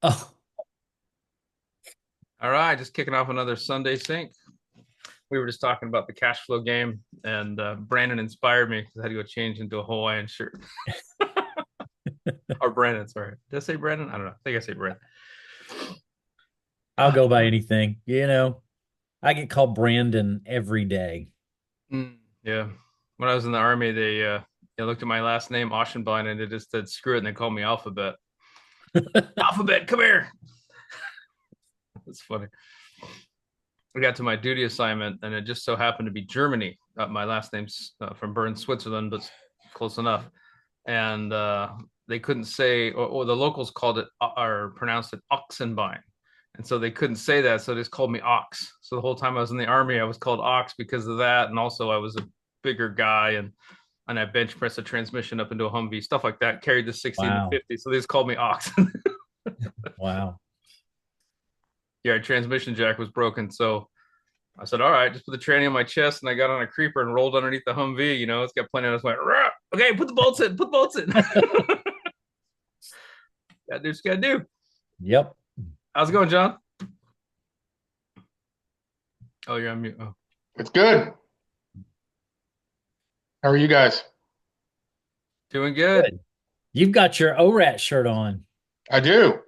Oh, All right, just kicking off another Sunday sync. We were just talking about the cash flow game, and Brandon inspired me because I had to go change into a Hawaiian shirt. Or Brandon, sorry. Did I say Brandon? I don't know. I think I say Brandon. I'll go by anything. I get called Brandon every day. Yeah. When I was in the army, they looked at my last name, Oceanbine, and they just said screw it, and they called me Alphabet. Alphabet, come here. That's funny. I got to my duty assignment, and it just so happened to be Germany. My last name's from Bern, Switzerland, but close enough. And they couldn't say, or the locals called it or pronounced it Oxenbein, and so they couldn't say that, so they just called me Ox. So the whole time I was in the army, I was called Ox because of that, and also I was a bigger guy, and I bench pressed a transmission up into a Humvee, stuff like that. Carried the 60 and the Wow. 50, so they just called me Ox. Wow. Yeah, transmission jack was broken, so I said, all right, just put the tranny on my chest, and I got on a creeper and rolled underneath the Humvee. It's got plenty of us went, rah! Okay, put the bolts in, put the bolts in. That dude's got to do. Yep. How's it going, John? Oh, you're on mute. Oh, It's good. How are you guys? doing good. Good. You've got your ORAT shirt on. I do.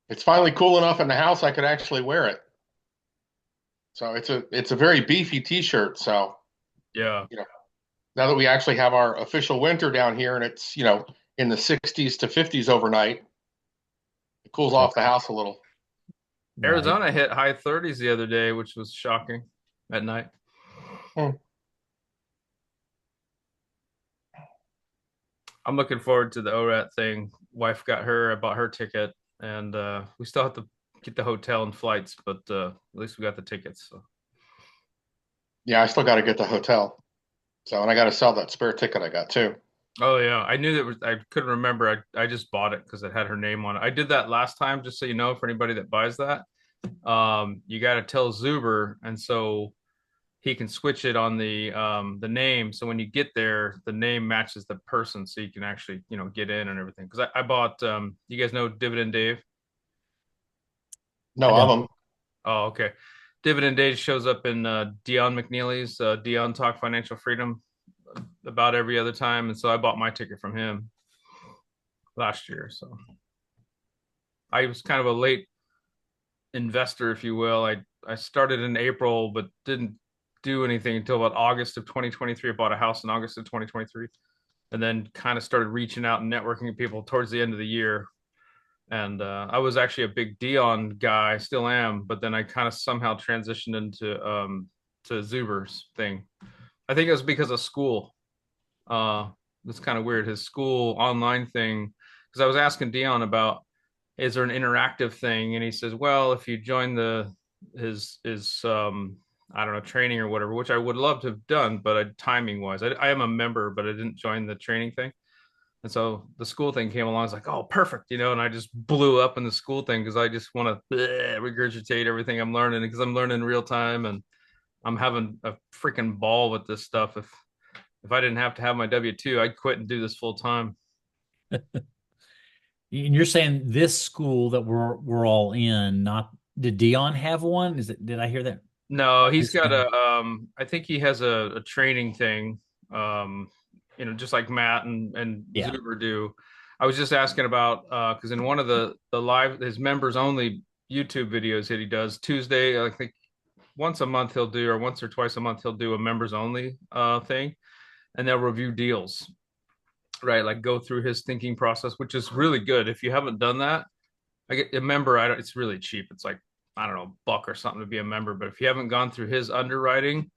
It's finally cool enough in the house I could actually wear it. So it's a very beefy t-shirt. So, Yeah. you know, now that we actually have our official winter down here and it's, in the 60s to 50s overnight, it cools Right. off the house a little. Right. Arizona hit high 30s the other day, which was shocking at night. Hmm. I'm looking forward to the ORAT thing. Wife got her, I bought her ticket, and we still have to get the hotel and flights, but at least we got the tickets. So. Yeah, I still got to get the hotel. So, and I got to sell that spare ticket I got too. Oh yeah, I knew that was. I couldn't remember. I just bought it because it had her name on it. I did that last time, just so you know, for anybody that buys that. You got to tell Zuber, and so he can switch it on the name. So when you get there, the name matches the person, so you can actually get in and everything. Because I bought. You guys know Dividend Dave? I No, of don't. them. Oh, okay. Dividend Dave shows up in Dion McNeely's Dion Talk Financial Freedom about every other time, and so I bought my ticket from him last year. So I was kind of a late investor, if you will. I started in April, but didn't do anything until about August of 2023. I bought a house in August of 2023, and then kind of started reaching out and networking with people towards the end of the year. And I was actually a big Dion guy, still am, but then I kind of somehow transitioned into to Zuber's thing. I think it was because of SKOOL. It's kind of weird. His SKOOL online thing, because I was asking Dion about is there an interactive thing, and he says, well, if you join the his I don't know, training or whatever, which I would love to have done, but timing wise, I am a member, but I didn't join the training thing. And so the SKOOL thing came along. I was like, oh, perfect, and I just blew up in the SKOOL thing because I just want to regurgitate everything I'm learning because I'm learning in real time and I'm having a freaking ball with this stuff. If I didn't have to have my W-2, I'd quit and do this full time. And you're saying this school that we're all in, not did Dion have one? Did I hear that? No, he's This got guy. I think he has a training thing, just like Matt and Yeah. Zuber do. I was just asking about because in one of the live his members only YouTube videos that he does Tuesday, I think once a month he'll do, or once or twice a month he'll do a members only thing, and they'll review deals, right? Like go through his thinking process, which is really good. If you haven't done that, I get a member. I don't. It's really cheap. It's like I don't know, a buck or something to be a member. But if you haven't gone through his underwriting,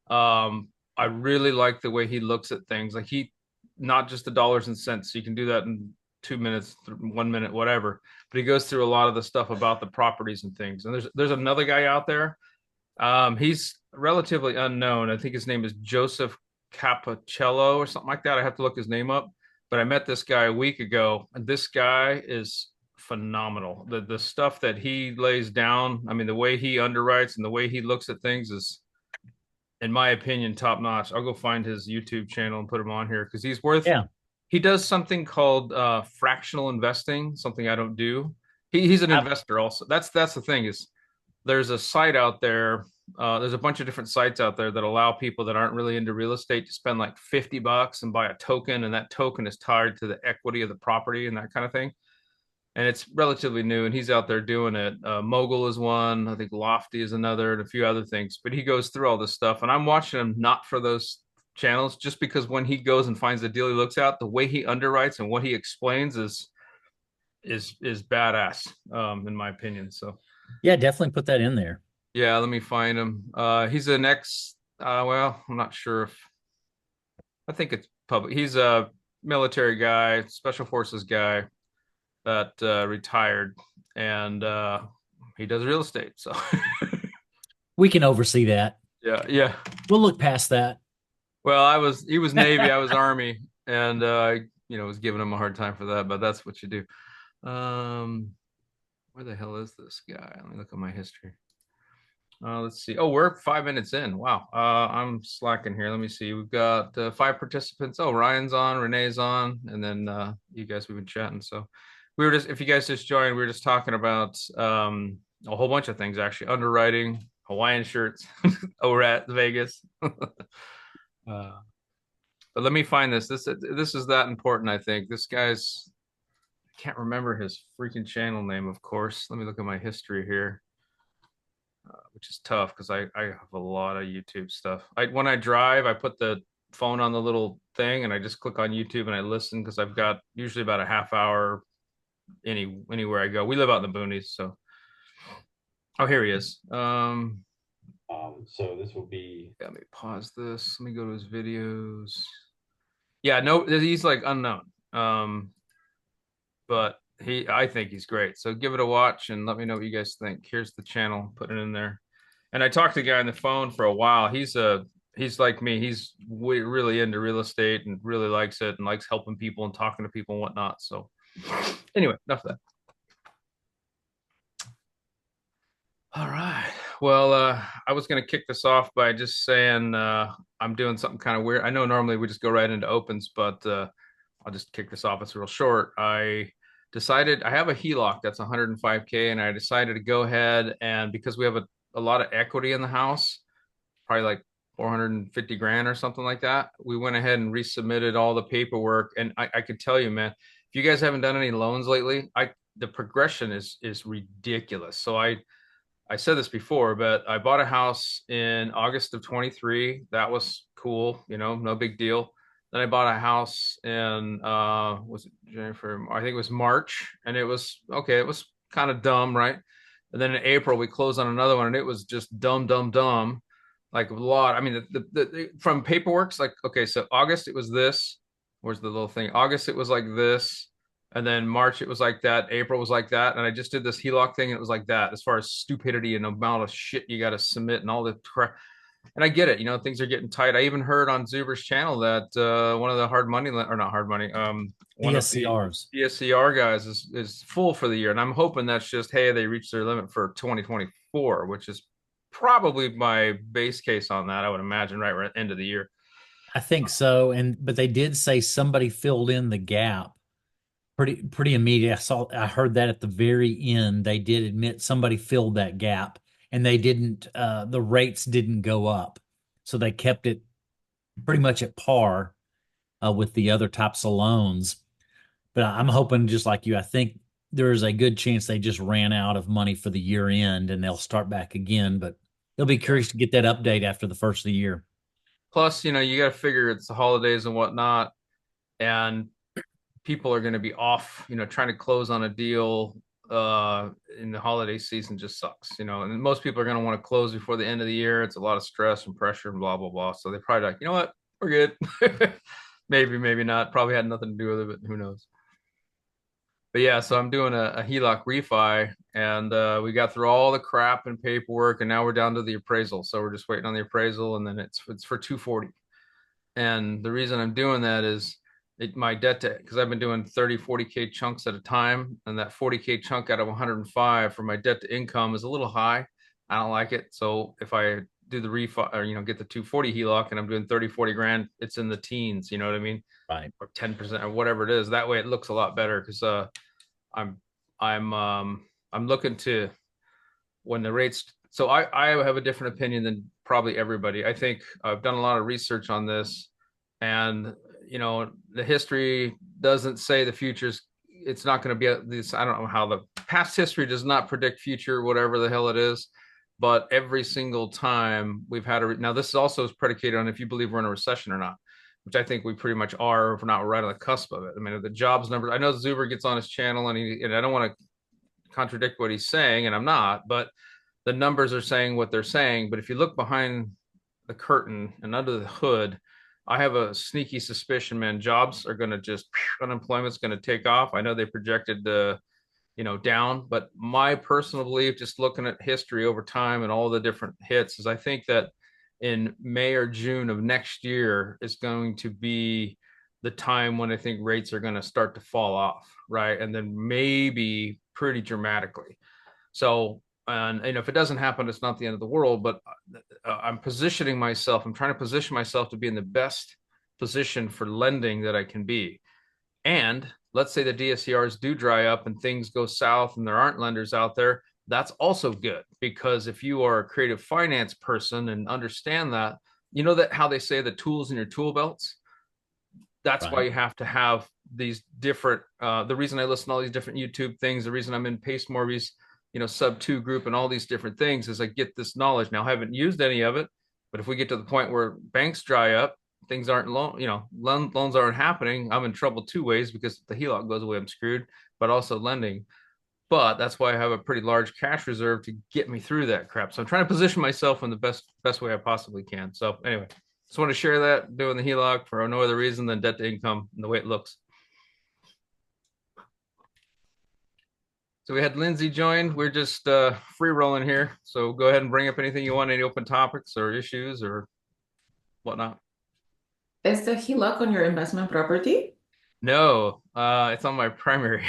I really like the way he looks at things. Like not just the dollars and cents. You can do that in 2 minutes, 1 minute, whatever. But he goes through a lot of the stuff about the properties and things. And there's another guy out there. He's relatively unknown. I think his name is Joseph Capicello or something like that. I have to look his name up. But I met this guy a week ago, and this guy is phenomenal. The stuff that he lays down, I mean, the way he underwrites and the way he looks at things is, in my opinion, top notch. I'll go find his YouTube channel and put him on here because. Yeah. He does something called fractional investing, something I don't do. He's an I, investor also. That's the thing is there's a site out there. There's a bunch of different sites out there that allow people that aren't really into real estate to spend like $50 and buy a token, and that token is tied to the equity of the property and that kind of thing. And it's relatively new, and he's out there doing it. Mogul is one, I think Lofty is another, and a few other things. But he goes through all this stuff, and I'm watching him not for those channels, just because when he goes and finds the deal he looks at, the way he underwrites and what he explains is badass, in my opinion. So yeah, definitely put that in there. yeah, let me find him. He's an ex. Well, I'm not sure if I think it's public. He's a military guy, special forces guy that retired, and he does real estate. So We can oversee that. yeah, yeah. We'll look past that. Well, he was Navy, I was Army, and was giving him a hard time for that. But that's what you do. Where the hell is this guy? Let me look at my history. Let's see. Oh, we're 5 minutes in. Wow. I'm slacking here. Let me see. We've got 5 participants. Oh, Ryan's on, Renee's on, and then you guys, we've been chatting. So we were just, if you guys just joined, we were just talking about a whole bunch of things actually: underwriting, Hawaiian shirts, ORAAT Vegas. But let me find this. This is that important, I think. This guy's, I can't remember his freaking channel name, of course. Let me look at my history here. Which is tough because I have a lot of YouTube stuff. When I drive, I put the phone on the little thing and I just click on YouTube and I listen because I've got usually about a half hour anywhere I go. We live out in the boonies, so oh, here he is. So this will be. Let me pause this. Let me go to his videos. Yeah, no, he's like unknown. But I think he's great. So give it a watch and let me know what you guys think. Here's the channel, put it in there. And I talked to the guy on the phone for a while. He's like me. He's really into real estate and really likes it and likes helping people and talking to people and whatnot. So anyway, enough of that. All right. Well, I was going to kick this off by just saying I'm doing something kind of weird. I know normally we just go right into opens, but I'll just kick this off. It's real short. I decided I have a HELOC that's 105K, and I decided to go ahead and because we have a lot of equity in the house, probably like 450 grand or something like that. We went ahead and resubmitted all the paperwork, and I could tell you, man, if you guys haven't done any loans lately, the progression is ridiculous. So I said this before, but I bought a house in August of 23. That was cool, no big deal. Then I bought a house in was it January? I think it was March, and it was okay. It was kind of dumb, right? And then in April we closed on another one, and it was just dumb, like a lot. I mean, from paperwork's like okay, so August it was this. Where's the little thing? August it was like this, and then March it was like that. April was like that, and I just did this HELOC thing, and it was like that. As far as stupidity and amount of shit you got to submit and all the crap. And I get it, things are getting tight. I even heard on Zuber's channel that one of the hard money or not hard money, one of the DSCRs. DSCR guys is full for the year, and I'm hoping that's just hey they reached their limit for 2024, which is probably my base case on that. I would imagine right at the end of the year. I think so. But they did say somebody filled in the gap pretty immediate. I heard that at the very end. They did admit somebody filled that gap, and they didn't the rates didn't go up. So they kept it pretty much at par with the other types of loans. But I'm hoping just like you, I think there is a good chance they just ran out of money for the year end and they'll start back again. But they'll be curious to get that update after the first of the year. Plus, you got to figure it's the holidays and whatnot, and people are going to be off, trying to close on a deal in the holiday season just sucks, and most people are going to want to close before the end of the year. It's a lot of stress and pressure and blah, blah, blah. So they probably like, you know what, we're good. maybe not. Probably had nothing to do with it, but who knows? But yeah, so I'm doing a HELOC refi, and we got through all the crap and paperwork, and now we're down to the appraisal. So we're just waiting on the appraisal, and then it's for 240. And the reason I'm doing that is my debt to, because I've been doing 40K chunks at a time, and that 40K chunk out of 105 for my debt to income is a little high. I don't like it. So if I do the refi or get the 240 HELOC and I'm doing 40 grand, it's in the teens, you know what I mean? Right. Or 10% or whatever it is. That way it looks a lot better because I'm I'm looking to when the rates. So I have a different opinion than probably everybody. I think I've done a lot of research on this, and the history doesn't say the future's. It's not going to be this. I don't know how the past history does not predict future, whatever the hell it is. But every single time we've had now this also is predicated on if you believe we're in a recession or not, which I think we pretty much are, if not right on the cusp of it. I mean, the jobs numbers. I know Zuber gets on his channel and I don't want to contradict what he's saying, and I'm not, but the numbers are saying what they're saying. But if you look behind the curtain and under the hood, I have a sneaky suspicion, man, jobs are going to just, unemployment's going to take off. I know they projected the, down, but my personal belief, just looking at history over time and all the different hits, is I think that in May or June of next year is going to be the time when I think rates are going to start to fall off, right? And then maybe pretty dramatically. So, and if it doesn't happen, it's not the end of the world. But I'm positioning myself. I'm trying to position myself to be in the best position for lending that I can be. And let's say the DSCRs do dry up and things go south and there aren't lenders out there. That's also good, because if you are a creative finance person and understand that, that how they say the tools in your tool belts, that's why you have to have these different the reason I listen to all these different YouTube things, the reason I'm in Pace Morby's sub 2 group and all these different things, is I get this knowledge. Now I haven't used any of it, but if we get to the point where banks dry up, things aren't loans aren't happening, I'm in trouble two ways, because if the HELOC goes away, I'm screwed, but also lending. But that's why I have a pretty large cash reserve to get me through that crap. So I'm trying to position myself in the best way I possibly can. So anyway, just want to share that, doing the HELOC for no other reason than debt to income and the way it looks. So we had Lindsay join. We're just free rolling here. So go ahead and bring up anything you want, any open topics or issues or whatnot. Is the HELOC on your investment property? No, it's on my primary.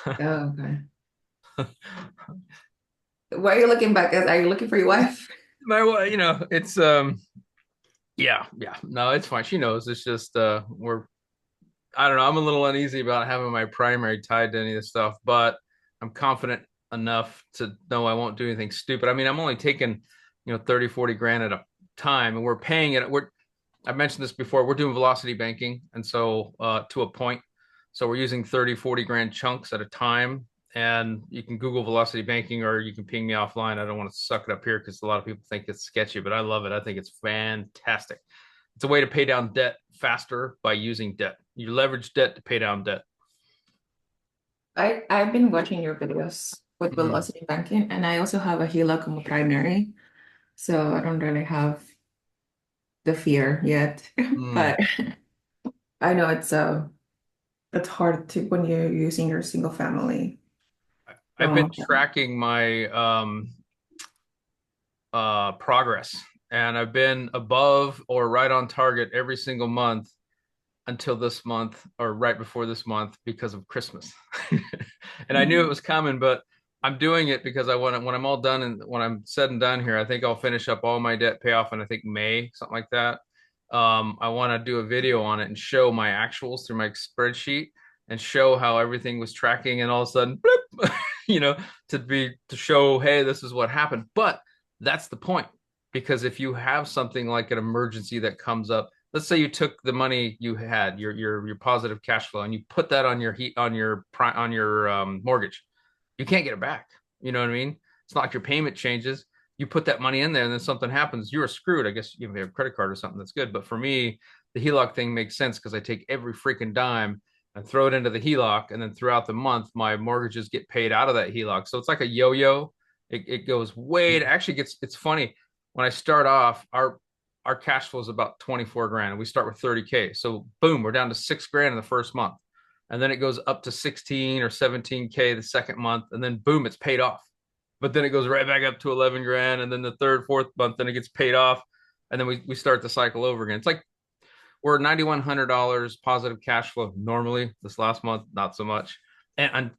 Oh, okay. Why are you looking back? Are you looking for your wife? My wife, it's yeah. No, it's fine. She knows. It's just I don't know. I'm a little uneasy about having my primary tied to any of this stuff, but I'm confident enough to know I won't do anything stupid. I mean, I'm only taking, 30, 40 grand at a time, and we're paying it. I've mentioned this before. We're doing velocity banking. And so to a point, so we're using 30, 40 grand chunks at a time. And you can Google velocity banking, or you can ping me offline. I don't want to suck it up here because a lot of people think it's sketchy, but I love it. I think it's fantastic. It's a way to pay down debt faster by using debt. You leverage debt to pay down debt. I've been watching your videos with velocity banking, and I also have a HELOC on my primary, so I don't really have the fear yet. But I know it's hard to when you're using your single family. I've been tracking my progress, and I've been above or right on target every single month until this month, or right before this month, because of Christmas. And I knew it was coming, but I'm doing it because I want to, when I'm all done and when I'm said and done here, I think I'll finish up all my debt payoff in, I think, May, something like that. I want to do a video on it and show my actuals through my spreadsheet and show how everything was tracking, and all of a sudden, bloop, to show, hey, this is what happened. But that's the point, because if you have something like an emergency that comes up, let's say you took the money you had, your positive cash flow, and you put that on your mortgage, you can't get it back. You know what I mean? It's not like your payment changes. You put that money in there and then something happens, you're screwed. I guess you have a credit card or something, that's good. But for me, the HELOC thing makes sense because I take every freaking dime and throw it into the HELOC, and then throughout the month, my mortgages get paid out of that HELOC. So it's like a yo-yo. It goes way. It actually gets. It's funny when I start off, our cash flow is about 24 grand, and we start with 30K. So boom, we're down to 6 grand in the first month, and then it goes up to 16 or 17K the second month, and then boom, it's paid off. But then it goes right back up to 11 grand, and then the third, fourth month, then it gets paid off, and then we start the cycle over again. It's like we're $9,100 positive cash flow normally. This last month, not so much, and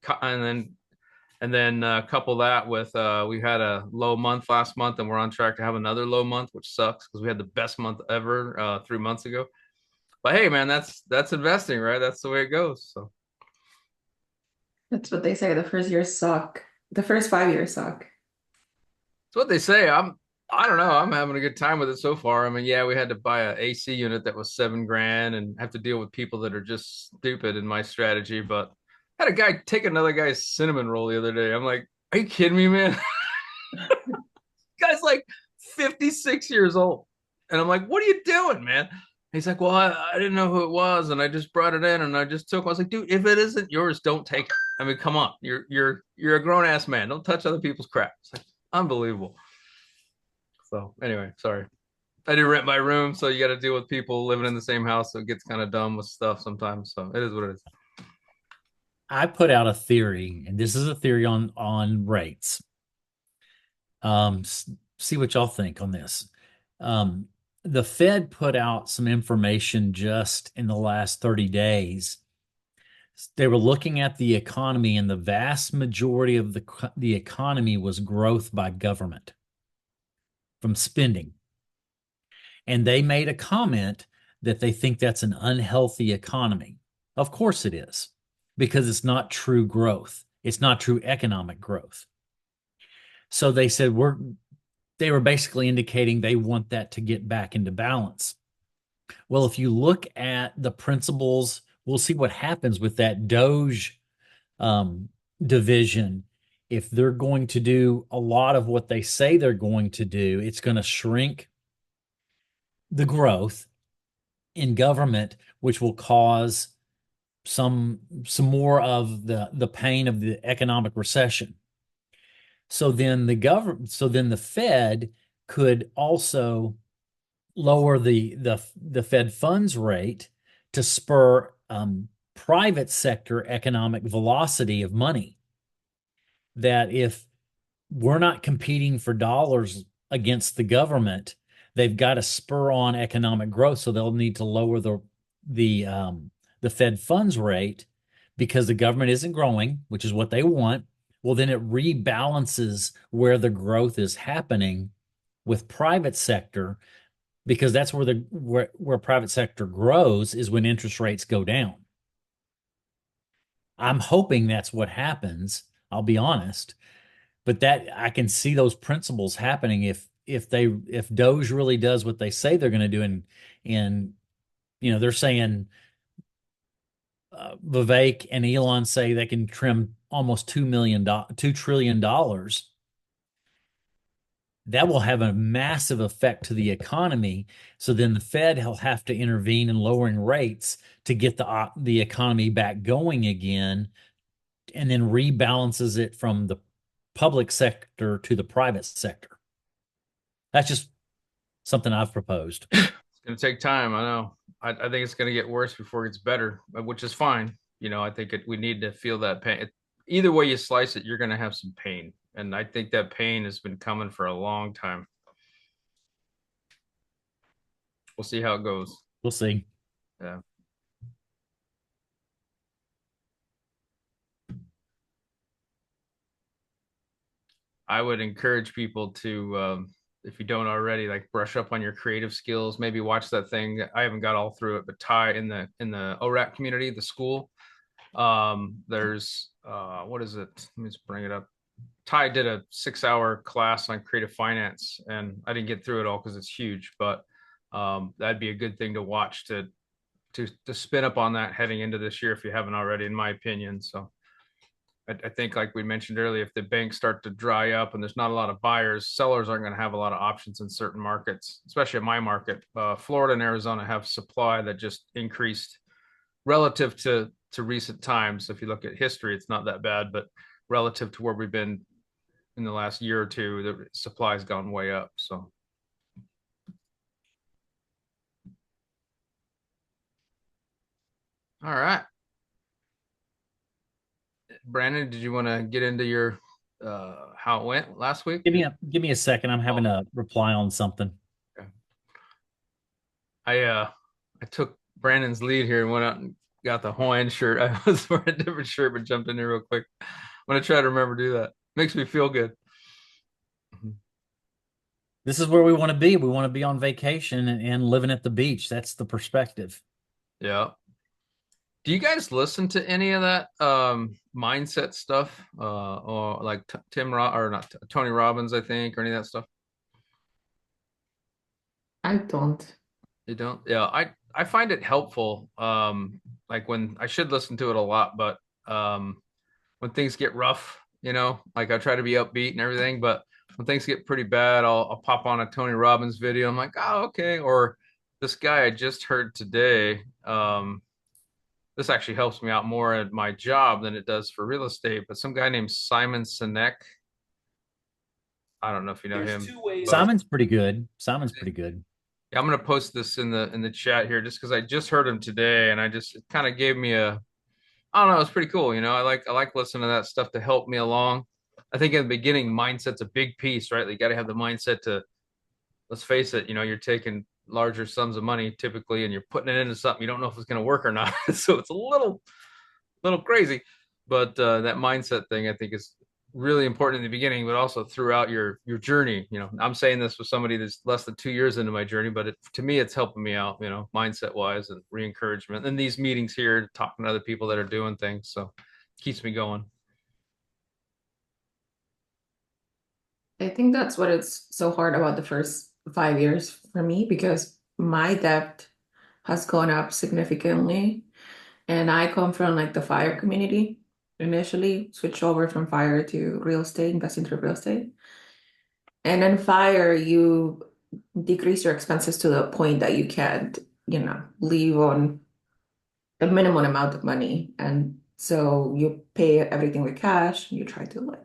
then couple that with we had a low month last month, and we're on track to have another low month, which sucks because we had the best month ever 3 months ago. But hey, man, that's investing, right? That's the way it goes. So That's what they say. The first years suck. The first 5 years suck. It's what they say. I don't know. I'm having a good time with it so far. I mean, yeah, we had to buy a AC unit that was $7,000 and have to deal with people that are just stupid in my strategy. But I had a guy take another guy's cinnamon roll the other day. I'm like, are you kidding me, man? Guy's like 56 years old. And I'm like, what are you doing, man? He's like, well, I didn't know who it was, and I just brought it in and I just took it. I was like, dude, if it isn't yours, don't take it. I mean, come on. You're a grown ass man. Don't touch other people's crap. It's like unbelievable. So anyway, sorry. I do rent my room, so you got to deal with people living in the same house, so it gets kind of dumb with stuff sometimes. So it is what it is. I put out a theory, and this is a theory on rates. See what y'all think on this. The Fed put out some information just in the last 30 days. They were looking at the economy, and the vast majority of the economy was growth by government from spending. And they made a comment that they think that's an unhealthy economy. Of course it is, because it's not true growth. It's not true economic growth. So they said they were basically indicating they want that to get back into balance. Well, if you look at the principles, we'll see what happens with that Doge division. If they're going to do a lot of what they say they're going to do, it's going to shrink the growth in government, which will cause some more of the pain of the economic recession. So then the Fed could also lower the Fed funds rate to spur private sector economic velocity of money. That if we're not competing for dollars against the government, they've got to spur on economic growth, so they'll need to lower the Fed funds rate because the government isn't growing, which is what they want. Well, then it rebalances where the growth is happening with private sector, because that's where private sector grows is when interest rates go down. I'm hoping that's what happens. I'll be honest, but that I can see those principles happening if Doge really does what they say they're going to do, and they're saying Vivek and Elon say they can trim almost $2 trillion. That will have a massive effect to the economy. So then the Fed will have to intervene in lowering rates to get the economy back going again, and then rebalances it from the public sector to the private sector. That's just something I've proposed. It's going to take time. I know. I think it's going to get worse before it gets better, which is fine. I think we need to feel that pain. Either way you slice it, you're going to have some pain. And I think that pain has been coming for a long time. We'll see how it goes. We'll see. Yeah. I would encourage people to, if you don't already, like brush up on your creative skills. Maybe watch that thing. I haven't got all through it, but Ty in the ORAAT community, the school. There's what is it? Let me just bring it up. Ty did a 6-hour class on creative finance, and I didn't get through it all because it's huge, but that'd be a good thing to watch to spin up on that heading into this year if you haven't already, in my opinion. So I think, like we mentioned earlier, if the banks start to dry up and there's not a lot of buyers, sellers aren't going to have a lot of options in certain markets, especially in my market. Florida and Arizona have supply that just increased relative to recent times. If you look at history, it's not that bad, but relative to where we've been in the last year or two, the supply has gone way up. So. All right. Brandon, did you want to get into your how it went last week? Give me a second. I'm having a reply on something. Okay. I took Brandon's lead here and went out and got the Hawaiian shirt. I was wearing a different shirt, but jumped in there real quick. I'm gonna try to remember to do that. Makes me feel good. This is where we want to be. We want to be on vacation and living at the beach. That's the perspective. Yeah. Do you guys listen to any of that mindset stuff? Or like or not Tony Robbins, I think, or any of that stuff? I don't. You don't? Yeah, I find it helpful. Like when I should listen to it a lot, but when things get rough, like I try to be upbeat and everything, but when things get pretty bad, I'll pop on a Tony Robbins video. I'm like, oh, okay. Or this guy I just heard today. This actually helps me out more at my job than it does for real estate. But some guy named Simon Sinek, I don't know if you know him, but Simon's pretty good. Simon's pretty good. yeah, I'm gonna post this in the chat here just because I just heard him today, and it kind of gave me I don't know, it's pretty cool. I like listening to that stuff to help me along. I think in the beginning, mindset's a big piece, right? You got to have the mindset to, let's face it, you're taking larger sums of money typically, and you're putting it into something you don't know if it's going to work or not. So it's a little crazy, but that mindset thing I think is really important in the beginning, but also throughout your journey. I'm saying this with somebody that's less than 2 years into my journey, but to me, it's helping me out, mindset wise and re-encouragement. And these meetings here, talking to other people that are doing things, so it keeps me going. I think that's what it's so hard about the first 5 years for me because my debt has gone up significantly. And I come from like the fire community initially, switched over from fire to real estate, investing into real estate. And then fire, you decrease your expenses to the point that you can't, live on the minimum amount of money. And so you pay everything with cash. You try to like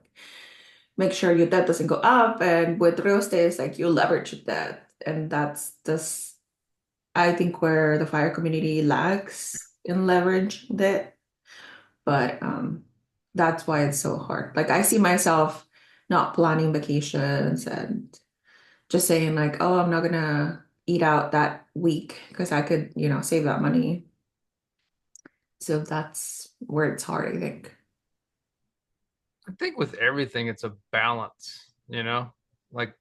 make sure your debt doesn't go up. And with real estate, it's like you leverage that. And that's just, I think, where the fire community lacks in leverage debt. But that's why it's so hard. Like I see myself not planning vacations and just saying like, oh, I'm not gonna eat out that week because I could, save that money. So that's where it's hard, I think. I think with everything, it's a balance, like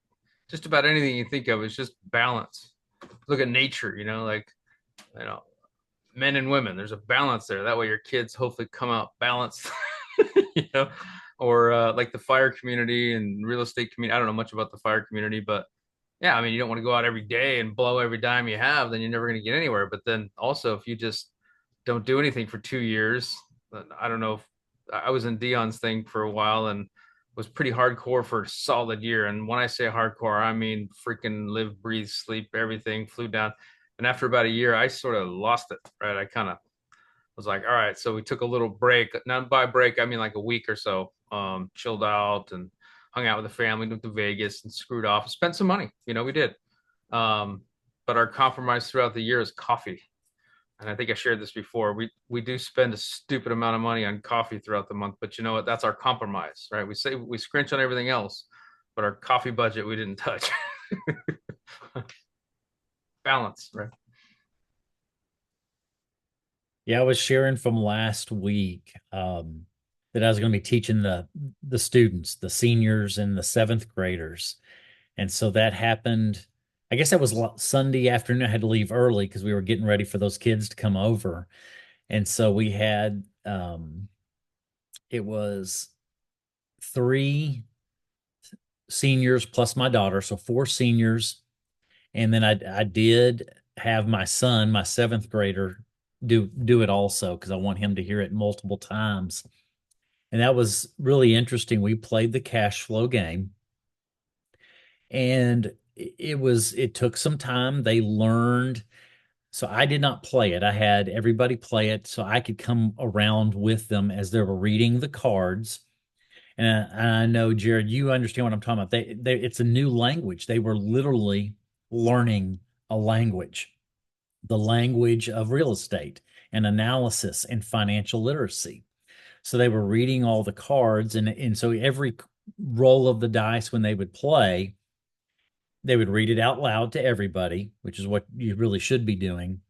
just about anything you think of is just balance. Look at nature, like, you know, men and women, there's a balance there. That way your kids hopefully come out balanced, you know, or like the fire community and real estate community. I don't know much about the fire community, but yeah, I mean, you don't want to go out every day and blow every dime you have, then you're never going to get anywhere. But then also, if you just don't do anything for 2 years, I don't know if I was in Dion's thing for a while and was pretty hardcore for a solid year. And when I say hardcore, I mean freaking live, breathe, sleep, everything flew down. And after about a year, I sort of lost it, right? I kind of was like, all right, so we took a little break. Now by break, I mean like a week or so, chilled out and hung out with the family, went to Vegas and screwed off, spent some money, we did. But our compromise throughout the year is coffee. And I think I shared this before. We do spend a stupid amount of money on coffee throughout the month, but you know what? That's our compromise, right? We say we scrunch on everything else, but our coffee budget we didn't touch. Balance, right? Yeah, I was sharing from last week that I was going to be teaching the students, the seniors and the seventh graders, and so that happened. I guess that was Sunday afternoon. I had to leave early because we were getting ready for those kids to come over, and so we had it was three seniors plus my daughter, so four seniors, and then I did have my son, my seventh grader, do it also because I want him to hear it multiple times. And that was really interesting. We played the cash flow game, and it took some time. They learned. So I did not play it. I had everybody play it so I could come around with them as they were reading the cards. And I know, Jared, you understand what I'm talking about. It's a new language. They were literally learning a language, the language of real estate and analysis and financial literacy. So they were reading all the cards, and so every roll of the dice when they would play, they would read it out loud to everybody, which is what you really should be doing.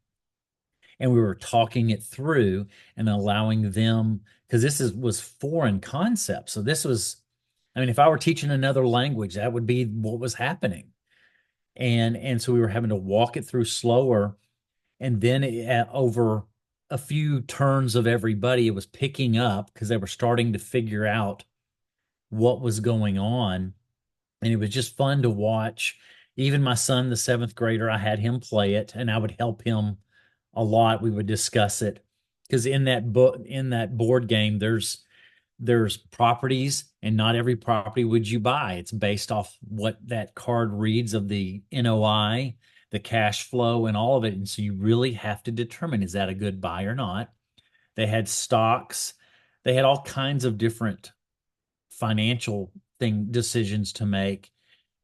And we were talking it through and allowing them, because was foreign concept. So this was, I mean, if I were teaching another language, that would be what was happening. And so we were having to walk it through slower. And then over a few turns of everybody, it was picking up because they were starting to figure out what was going on. And it was just fun to watch. Even my son, the seventh grader, I had him play it and I would help him a lot. We would discuss it because in that book, in that board game, there's properties, and not every property would you buy. It's based off what that card reads of the NOI, the cash flow, and all of it. And so you really have to determine, is that a good buy or not? They had stocks, they had all kinds of different financial decisions to make.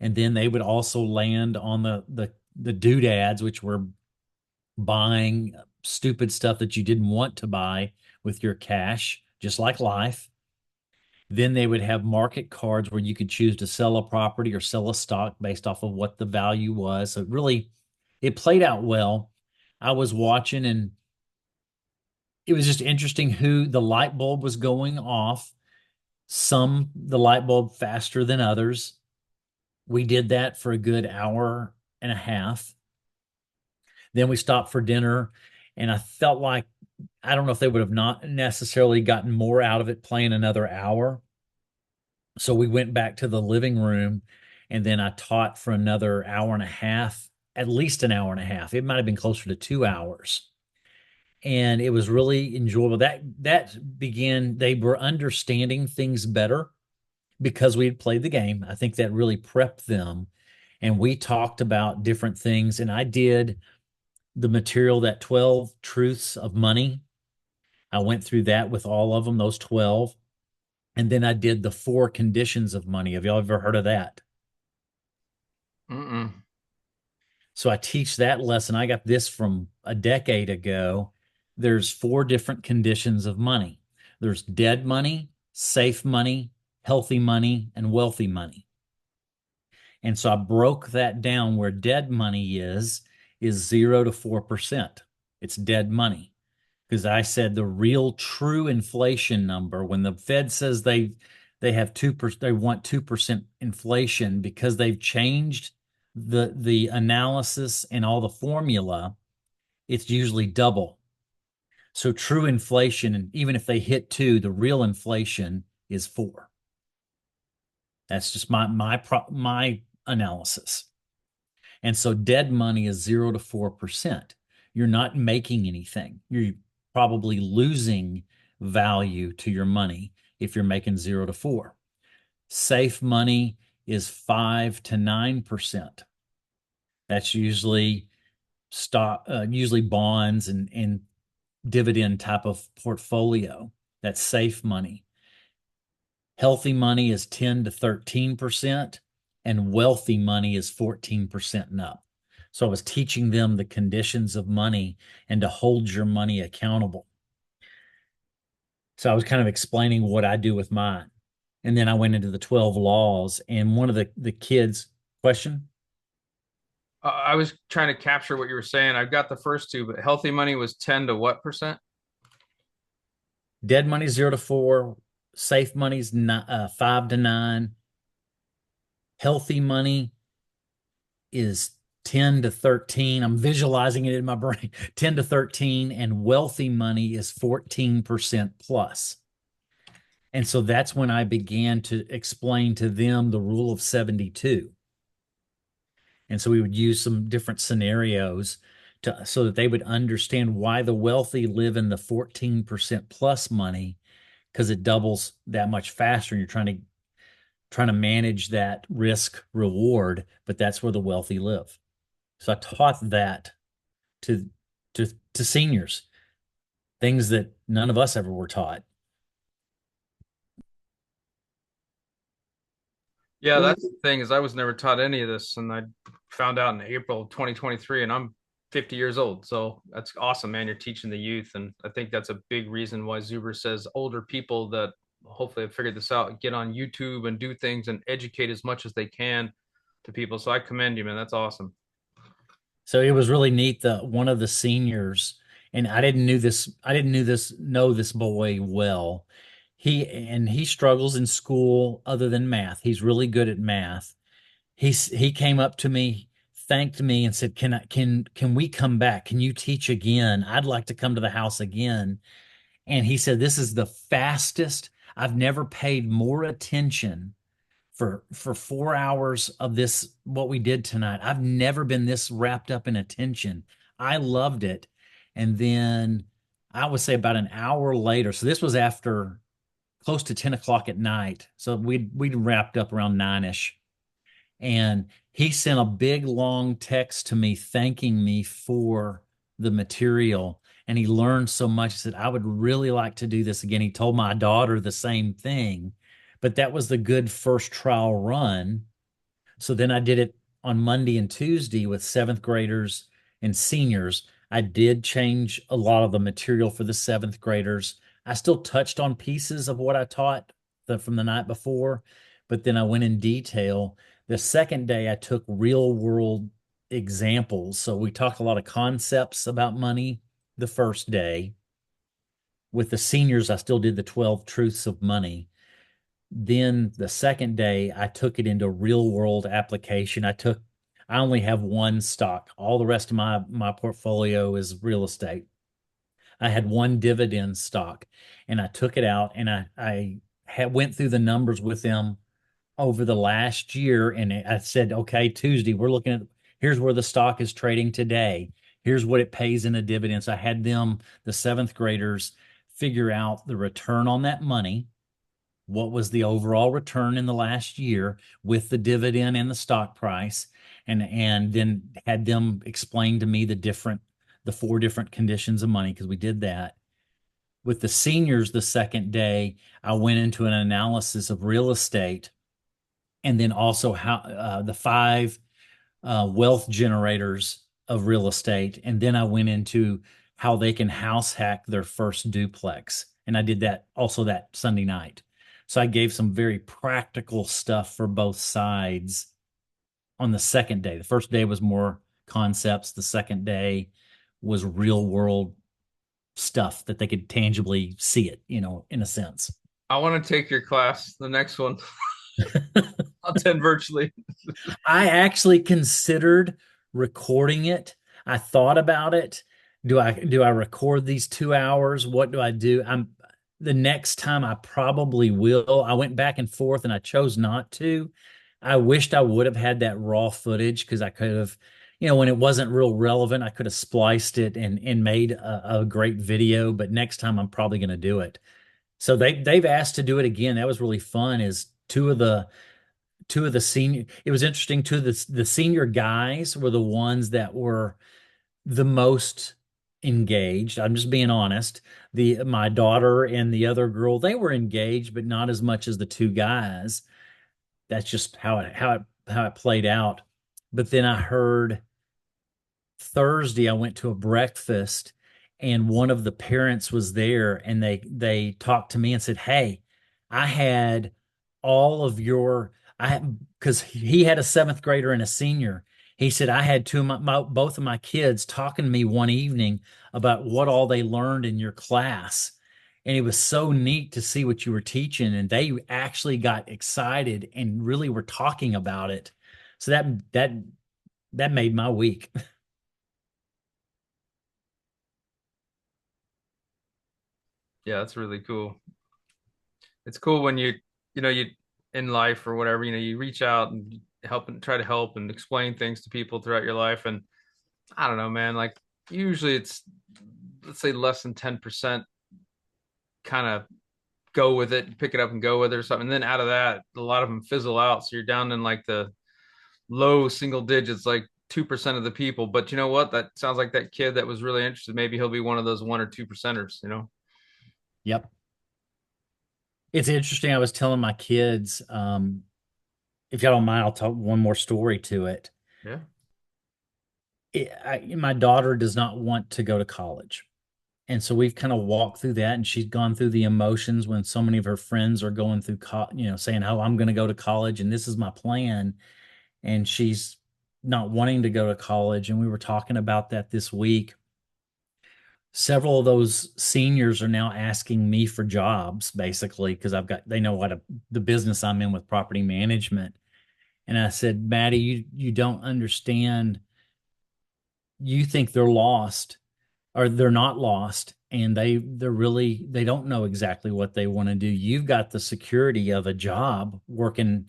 And then they would also land on the doodads, which were buying stupid stuff that you didn't want to buy with your cash, just like life. Then they would have market cards where you could choose to sell a property or sell a stock based off of what the value was. So it played out well. I was watching, and it was just interesting who the light bulb was going off. Some, the light bulb faster than others. We did that for a good hour and a half. Then we stopped for dinner, and I felt like, I don't know if they would have not necessarily gotten more out of it playing another hour. So we went back to the living room, and then I taught for another hour and a half, at least an hour and a half. It might have been closer to 2 hours. And it was really enjoyable. That began, they were understanding things better because we had played the game. I think that really prepped them. And we talked about different things. And I did the material, that 12 truths of money. I went through that with all of them, those 12. And then I did the 4 conditions of money. Have y'all ever heard of that? Mm-mm. So I teach that lesson. I got this from a decade ago. There's 4 different conditions of money. There's dead money, safe money, healthy money, and wealthy money. And so I broke that down where dead money is 0 to 4%. It's dead money. Because I said the real true inflation number, when the Fed says they have 2%, they want 2% inflation because they've changed the analysis and all the formula, it's usually double. So true inflation, and even if they hit 2, the real inflation is 4. That's just my analysis. And so dead money is 0 to 4%. You're not making anything. You're probably losing value to your money if you're making 0 to 4. Safe money is 5 to 9%. That's usually usually bonds and dividend type of portfolio. That's safe money. Healthy money is 10 to 13%, and wealthy money is 14% and up. So I was teaching them the conditions of money and to hold your money accountable. So I was kind of explaining what I do with mine. And then I went into the 12 laws, and one of the kids, question? I was trying to capture what you were saying. I've got the first 2, but healthy money was 10 to what percent? Dead money 0 to 4, safe money's 5 to 9. Healthy money is 10 to 13. I'm visualizing it in my brain. 10 to 13, and wealthy money is 14% plus. And so that's when I began to explain to them the rule of 72. And so we would use some different scenarios so that they would understand why the wealthy live in the 14% plus money, because it doubles that much faster. And you're trying to manage that risk reward, but that's where the wealthy live. So I taught that to seniors, things that none of us ever were taught. Yeah, that's the thing, is I was never taught any of this, and I found out in April of 2023, and I'm 50 years old. So that's awesome, man. You're teaching the youth, and I think that's a big reason why Zuber says older people that hopefully have figured this out get on YouTube and do things and educate as much as they can to people. So I commend you, man. That's awesome. So it was really neat that one of the seniors, and I didn't know this boy well. He struggles in school other than math. He's really good at math. He came up to me thanked me and said, can we come back? Can you teach again? I'd like to come to the house again. And he said, this is the fastest. I've never paid more attention for 4 hours of this, what we did tonight. I've never been this wrapped up in attention. I loved it. And then I would say about an hour later, so this was after close to 10 o'clock at night. So we'd wrapped up around 9ish. And he sent a big long text to me thanking me for the material. And he learned so much. He said, I would really like to do this again. He told my daughter the same thing, but that was the good first trial run. So then I did it on Monday and Tuesday with seventh graders and seniors. I did change a lot of the material for the seventh graders. I still touched on pieces of what I taught from the night before, but then I went in detail. The second day, I took real world examples. So we talked a lot of concepts about money the first day. With the seniors, I still did the 12 truths of money. Then the second day, I took it into real world application. I only have one stock. All the rest of my portfolio is real estate. I had one dividend stock, and I took it out and I went through the numbers with them over the last year. And I said, okay, Tuesday, we're looking at, here's where the stock is trading today. Here's what it pays in a dividend. So I had them, the seventh graders, figure out the return on that money. What was the overall return in the last year with the dividend and the stock price? And then had them explain to me the four different conditions of money, because we did that. With the seniors, the second day, I went into an analysis of real estate, and then also how the five wealth generators of real estate. And then I went into how they can house hack their first duplex. And I did that also that Sunday night. So I gave some very practical stuff for both sides on the second day. The first day was more concepts. The second day was real world stuff that they could tangibly see it, in a sense. I want to take your class, the next one. I'll attend virtually. I actually considered recording it. I thought about it. Do I record these 2 hours? What do I do? The next time I probably will. I went back and forth and I chose not to. I wished I would have had that raw footage, because I could have, when it wasn't real relevant, I could have spliced it and made a great video. But next time I'm probably going to do it. So they've asked to do it again. That was really fun. Is two of the senior, it was interesting. Two of the senior guys were the ones that were the most engaged. I'm just being honest. My daughter and the other girl, they were engaged, but not as much as the two guys. That's just how it played out. But then I heard Thursday, I went to a breakfast, and one of the parents was there, and they talked to me and said, "Hey, I had all of your because he had a seventh grader and a senior. He said, I had both of my kids talking to me one evening about what all they learned in your class. And it was so neat to see what you were teaching. And they actually got excited and really were talking about it. So that made my week." Yeah, that's really cool. It's cool when you in life or whatever, you reach out and help and try to help and explain things to people throughout your life. And I don't know, man, like usually it's, let's say, less than 10% kind of go with it, pick it up and go with it or something. And then out of that, a lot of them fizzle out. So you're down in like the low single digits, like 2% of the people. But you know what? That sounds like that kid that was really interested. Maybe he'll be one of those 1 or 2%ers. Yep. It's interesting. I was telling my kids, if y'all don't mind, I'll talk one more story to it. Yeah. My daughter does not want to go to college. And so we've kind of walked through that, and she's gone through the emotions when so many of her friends are going through, saying, "Oh, I'm going to go to college and this is my plan." And she's not wanting to go to college. And we were talking about that this week. Several of those seniors are now asking me for jobs, basically, because they know the business I'm in with property management. And I said, Maddie, you don't understand. You think they're lost, or they're not lost, and they don't know exactly what they want to do. You've got the security of a job working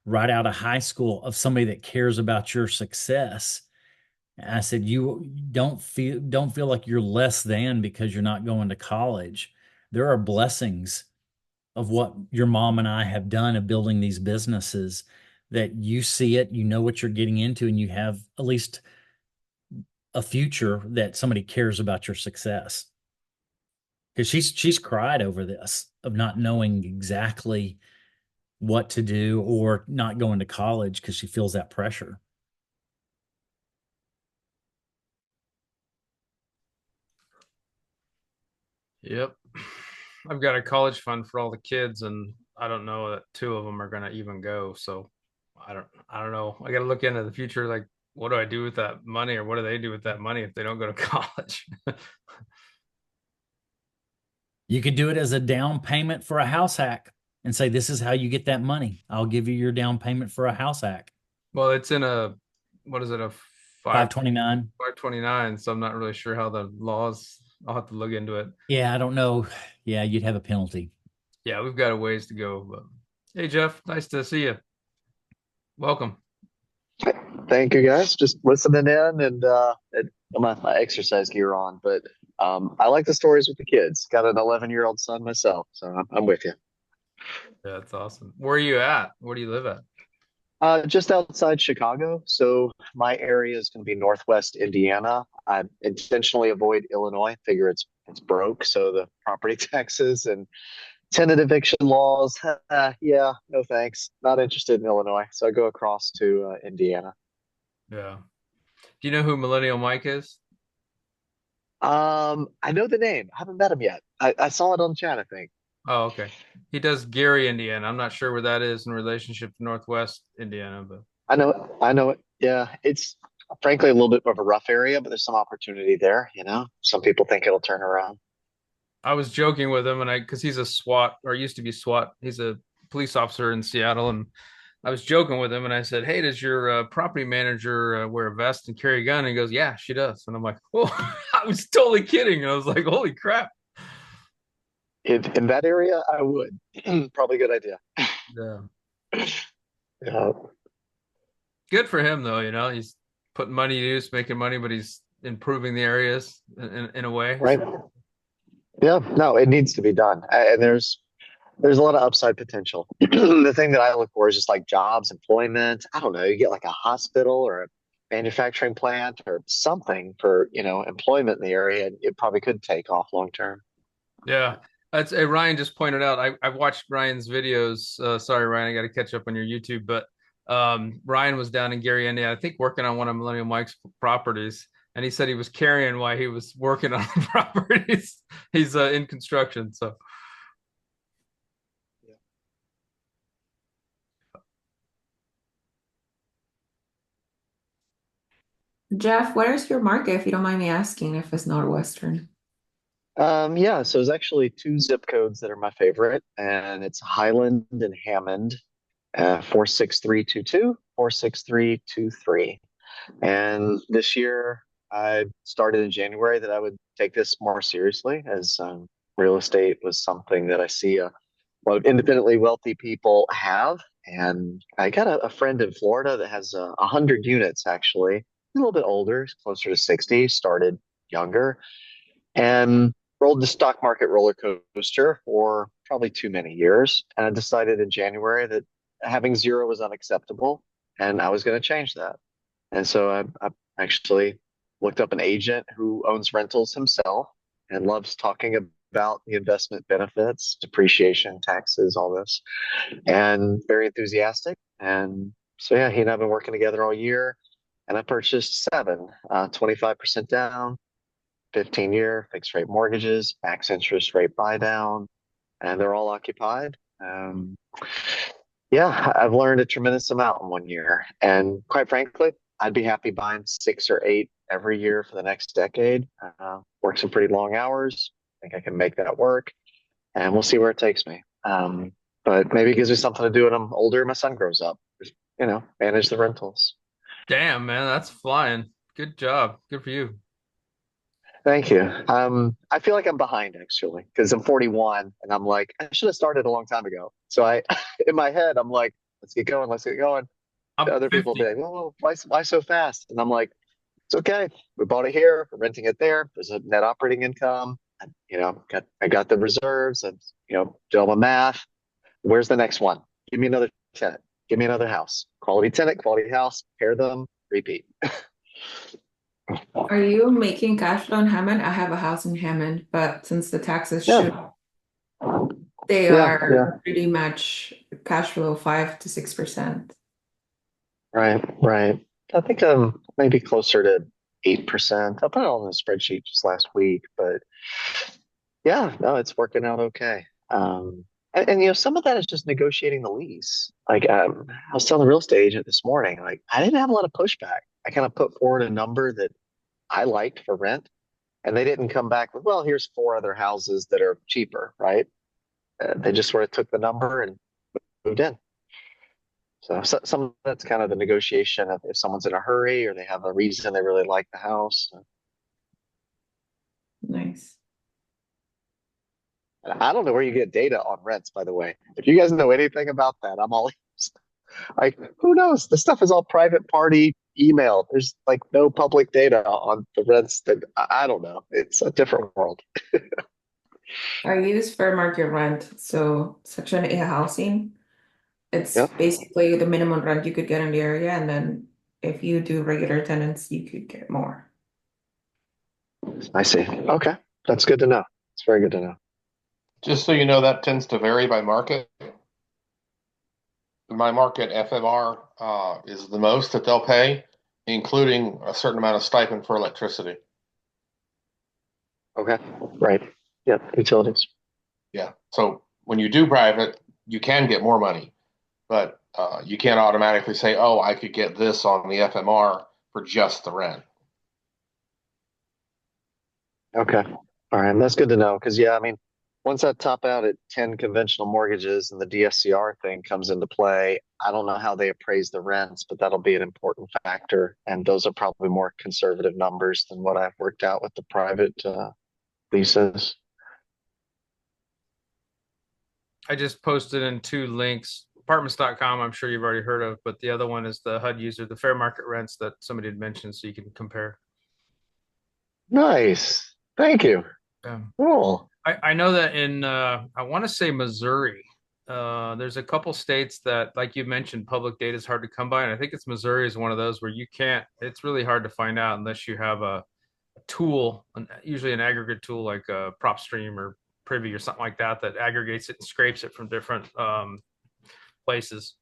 right out of high school, of somebody that cares about your success. And I said, you don't feel like you're less than because you're not going to college. There are blessings of what your mom and I have done of building these businesses, that you see it, you know what you're getting into, and you have at least a future that somebody cares about your success. Because she's cried over this of not knowing exactly what to do, or not going to college because she feels that pressure. Yep. I've got a college fund for all the kids, and I don't know that two of them are going to even go. So I don't know. I got to look into the future. Like, what do I do with that money, or what do they do with that money if they don't go to college? You could do it as a down payment for a house hack and say, this is how you get that money. I'll give you your down payment for a house hack. Well, it's in a, what is it, a 529. 529. So I'm not really sure how the laws, I'll have to look into it. Yeah, I don't know. Yeah, you'd have a penalty. Yeah, we've got a ways to go. But hey, Jeff, nice to see you. Welcome. Thank you, guys. Just listening in and my exercise gear on. But I like the stories with the kids. Got an 11-year-old son myself, so I'm with you. Yeah, that's awesome. Where are you at? Where do you live at? Just outside Chicago. So my area is going to be Northwest Indiana. I intentionally avoid Illinois. Figure it's broke, so the property taxes and tenant eviction laws. Yeah, no thanks. Not interested in Illinois. So I go across to Indiana. Yeah. Do you know who Millennial Mike is? I know the name. I haven't met him yet. I saw it on chat, I think. Oh, okay. He does Gary, Indiana. I'm not sure where that is in relationship to Northwest Indiana, but I know it. I know it. Yeah, it's frankly a little bit of a rough area, but there's some opportunity there, you know. Some people think it'll turn around. I was joking with him, and because he's a SWAT, or used to be SWAT. He's a police officer in Seattle, and I was joking with him, and I said, "Hey, does your property manager wear a vest and carry a gun?" And he goes, "Yeah, she does." And I'm like, "Oh," I was totally kidding. And I was like, "Holy crap!" In that area, I would. Probably a good idea. Yeah, Yeah, good for him though. You know, he's putting money to use, making money, but he's improving the areas in a way. right. Yeah, no, it needs to be done. And there's a lot of upside potential. The thing that I look for is just like jobs, employment. I don't know, you get like a hospital or a manufacturing plant or something for, employment in the area. And it probably could take off long term. Yeah. That's Ryan just pointed out. I've watched Ryan's videos. Sorry, Ryan, I got to catch up on your YouTube. But Ryan was down in Gary, Indiana, I think working on one of Millennial Mike's properties. And he said he was carrying while he was working on the properties. He's in construction. So, Jeff, what is your market, if you don't mind me asking, if it's Northwestern? Yeah, so there's actually two zip codes that are my favorite, and it's Highland and Hammond, 46322, 46323. And this year, I started in January that I would take this more seriously, as real estate was something that I see a lot of independently wealthy people have. And I got a friend in Florida that has 100 units, actually, a little bit older, closer to 60, started younger, and rolled the stock market roller coaster for probably too many years. And I decided in January that having zero was unacceptable, and I was going to change that. And so I actually looked up an agent who owns rentals himself and loves talking about the investment benefits, depreciation, taxes, all this, and very enthusiastic. And so, yeah, he and I have been working together all year. And I purchased seven, 25% down, 15-year fixed rate mortgages, max interest rate buy down, and they're all occupied. Yeah, I've learned a tremendous amount in 1 year. And quite frankly, I'd be happy buying 6 or 8 every year for the next decade. Work some pretty long hours. I think I can make that work, and we'll see where it takes me. But maybe it gives me something to do when I'm older and my son grows up. manage the rentals. Damn, man, that's flying. Good job. Good for you. Thank you. I feel like I'm behind actually because I'm 41 and I'm like, I should have started a long time ago. So in my head, I'm like, let's get going, let's get going. The I'm other people will be 50. like, whoa, why so fast? And I'm like, it's okay. We bought it here, we're renting it there. There's a net operating income. And, I got the reserves and, did all my math. Where's the next one? Give me another tenant. Give me another house. Quality tenant, quality house, pair them, repeat. Are you making cash flow in Hammond? I have a house in Hammond, but since the taxes shoot, Yeah, they yeah, yeah. are pretty much cash flow 5 to 6%. Right, right. I think I'm maybe closer to 8%. I put it on the spreadsheet just last week, but yeah, no, it's working out okay. And some of that is just negotiating the lease. Like I was telling the real estate agent this morning, like I didn't have a lot of pushback. I kind of put forward a number that I liked for rent, and they didn't come back with, well, here's four other houses that are cheaper, right? They just sort of took the number and moved in. So some of that's kind of the negotiation of if someone's in a hurry or they have a reason they really like the house. Nice. I don't know where you get data on rents, by the way. If you guys know anything about that, I'm all ears. Like, who knows? The stuff is all private party email. There's like no public data on the rents that I don't know. It's a different world. I use fair market rent, so Section 8 housing. It's Yep, basically the minimum rent you could get in the area, and then if you do regular tenants, you could get more. I see. Okay, that's good to know. It's very good to know. Just so you know, that tends to vary by market. My market, FMR, is the most that they'll pay, including a certain amount of stipend for electricity. Okay, right. Yep, utilities. Yeah. So when you do private, you can get more money, but you can't automatically say, "Oh, I could get this on the FMR for just the rent." Okay. All right. That's good to know. Because, yeah, I mean, once I top out at 10 conventional mortgages and the DSCR thing comes into play, I don't know how they appraise the rents, but that'll be an important factor. And those are probably more conservative numbers than what I've worked out with the private leases. I just posted in two links. Apartments.com, I'm sure you've already heard of, but the other one is the HUD user, the fair market rents that somebody had mentioned, so you can compare. Nice. Thank you. Cool. I know that in I want to say Missouri, there's a couple states that, like you mentioned, public data is hard to come by, and I think it's Missouri is one of those where you can't. It's really hard to find out unless you have a tool, usually an aggregate tool like PropStream or Privy or something like that, that aggregates it and scrapes it from different places.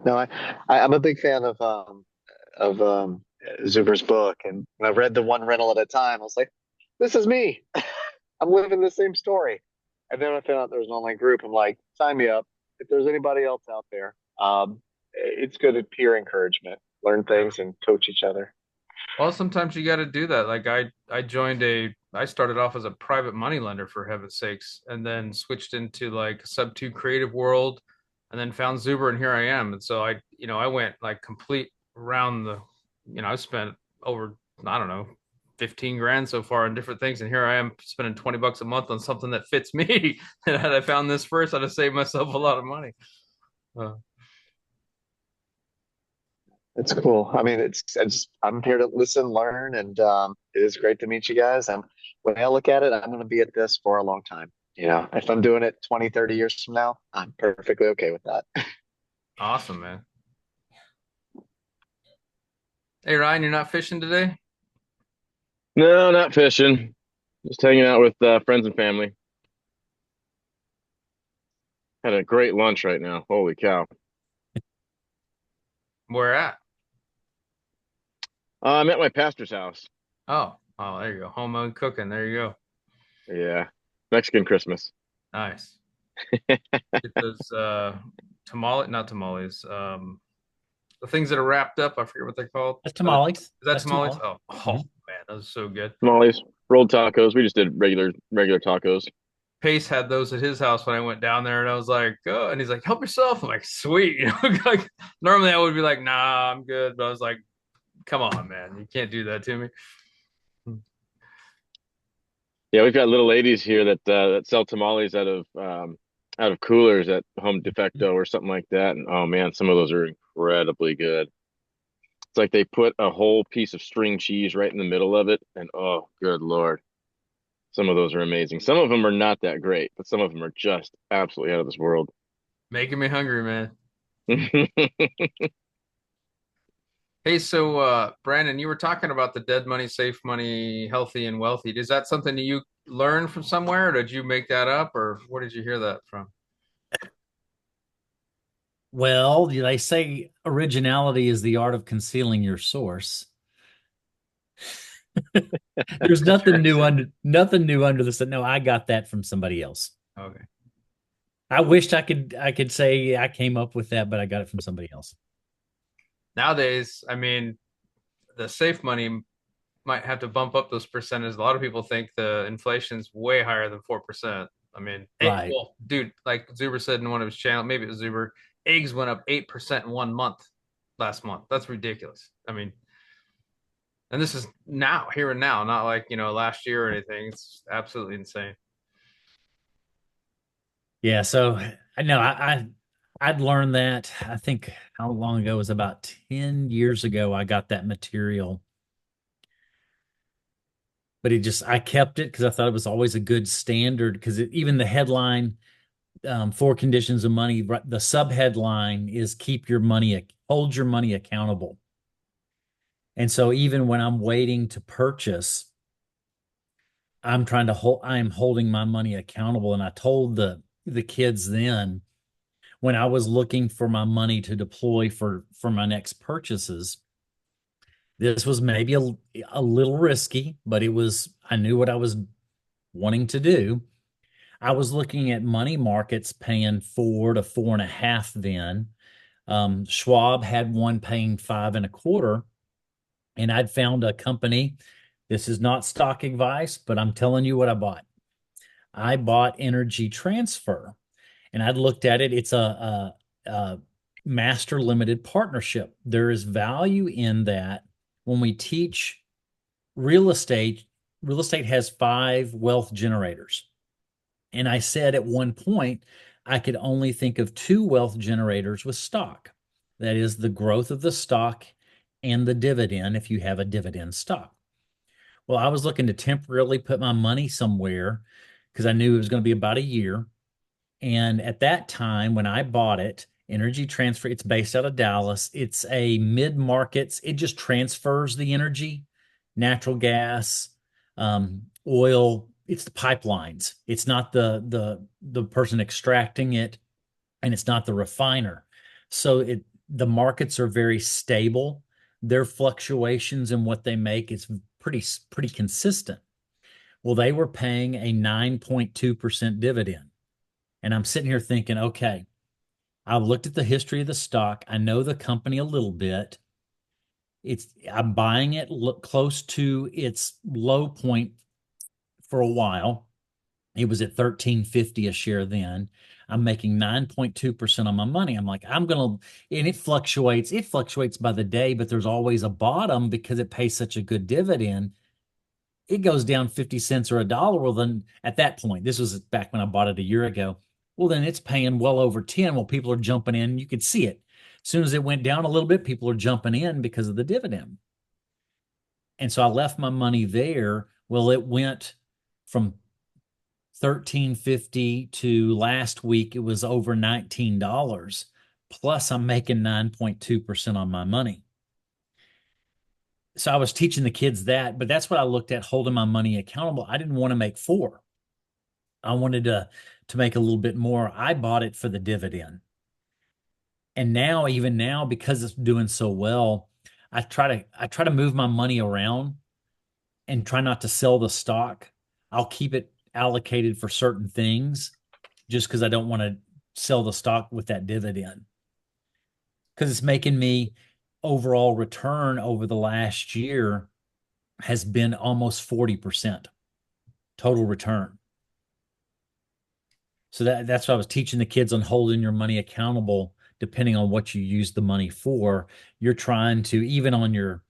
No, I'm a big fan of Zuber's book, and when I read the one rental at a time, I was like, "This is me. I'm living the same story." And then I found out there was an online group. I'm like, "Sign me up. If there's anybody else out there, it's good at peer encouragement, learn things, and coach each other." Well, sometimes you got to do that. Like I started off as a private money lender for heaven's sakes, and then switched into like sub two creative world, and then found Zuber, and here I am. And so I went like complete around I spent over, I don't know, 15 grand so far on different things. And here I am spending $20 a month on something that fits me. And had I found this first, I'd have saved myself a lot of money. It's cool. I mean, I'm here to listen, learn, and it is great to meet you guys. When I look at it, I'm going to be at this for a long time. If I'm doing it 20, 30 years from now, I'm perfectly okay with that. Awesome, man. Hey, Ryan, you're not fishing today? No, not fishing. Just hanging out with friends and family. Had a great lunch right now. Holy cow. Where at? I'm at my pastor's house. Oh, there you go. Home owned cooking. There you go. Yeah. Mexican Christmas. Nice. Get those not tamales. The things that are wrapped up, I forget what they're called. That's tamales. Is that That's tamales? tamales. Oh, Mhm. man, those are so good. Tamales, rolled tacos. We just did regular tacos. Pace had those at his house when I went down there, and I was like, "Oh," and he's like, "Help yourself." I'm like, "Sweet." Like, normally I would be like, "Nah, I'm good," but I was like, "Come on, man, you can't do that to me." Yeah, we've got little ladies here that sell tamales out of coolers at Home Defecto or something like that. And oh man, some of those are incredibly good. It's like they put a whole piece of string cheese right in the middle of it, and oh, good Lord. Some of those are amazing. Some of them are not that great, but some of them are just absolutely out of this world. Making me hungry, man. Hey, so Brandon, you were talking about the dead money, safe money, healthy and wealthy. Is that something that you learned from somewhere, or did you make that up, or where did you hear that from? Well, they say originality is the art of concealing your source. There's Because you're nothing new under the sun. No, I got that from somebody else. okay. I wished I could say I came up with that, but I got it from somebody else. Nowadays, I mean, the safe money might have to bump up those percentages. A lot of people think the inflation's way higher than 4%. I mean, Right. well, dude, like Zuber said in one of his channels, maybe it was Zuber, eggs went up 8% in 1 month last month. That's ridiculous. I mean, and this is now, here and now, not like, last year or anything. It's absolutely insane. Yeah, so I know I'd learned that. I think how long ago it was about 10 years ago I got that material. But I kept it because I thought it was always a good standard because even the headline, Four Conditions of Money, the sub headline is hold your money accountable. And so even when I'm waiting to purchase, I am holding my money accountable. And I told the kids then when I was looking for my money to deploy for my next purchases, this was maybe a little risky, but I knew what I was wanting to do. I was looking at money markets paying 4 to 4.5 then. Schwab had one paying 5.25, and I'd found a company. This is not stock advice, but I'm telling you what I bought. I bought Energy Transfer, and I'd looked at it. It's a master limited partnership. There is value in that when we teach real estate. Real estate has 5 wealth generators. And I said at one point, I could only think of 2 wealth generators with stock. That is the growth of the stock and the dividend if you have a dividend stock. Well, I was looking to temporarily put my money somewhere because I knew it was going to be about a year. And at that time, when I bought it, Energy Transfer, it's based out of Dallas. It's a mid-markets. It just transfers the energy, natural gas, oil. It's the pipelines. It's not the person extracting it, and it's not the refiner. So the markets are very stable. Their fluctuations in what they make is pretty consistent. Well, they were paying a 9.2% dividend. And I'm sitting here thinking, okay, I looked at the history of the stock. I know the company a little bit. I'm buying it close to its low point for a while. It was at 13.50 a share then. I'm making 9.2% on my money. I'm like, and it fluctuates. It fluctuates by the day, but there's always a bottom because it pays such a good dividend. It goes down 50 cents or $1. Well, then at that point, this was back when I bought it a year ago. Well, then it's paying well over 10. Well, people are jumping in. You could see it. As soon as it went down a little bit, people are jumping in because of the dividend. And so I left my money there. Well, it went from 13.50 to last week, it was over $19. Plus, I'm making 9.2% on my money. So I was teaching the kids that, but that's what I looked at, holding my money accountable. I didn't want to make 4. I wanted to make a little bit more. I bought it for the dividend. And now, even now, because it's doing so well, I try to move my money around and try not to sell the stock. I'll keep it allocated for certain things just because I don't want to sell the stock with that dividend. Because it's making me overall return over the last year has been almost 40% total return. So that's what I was teaching the kids on holding your money accountable, depending on what you use the money for. You're trying to, even on your,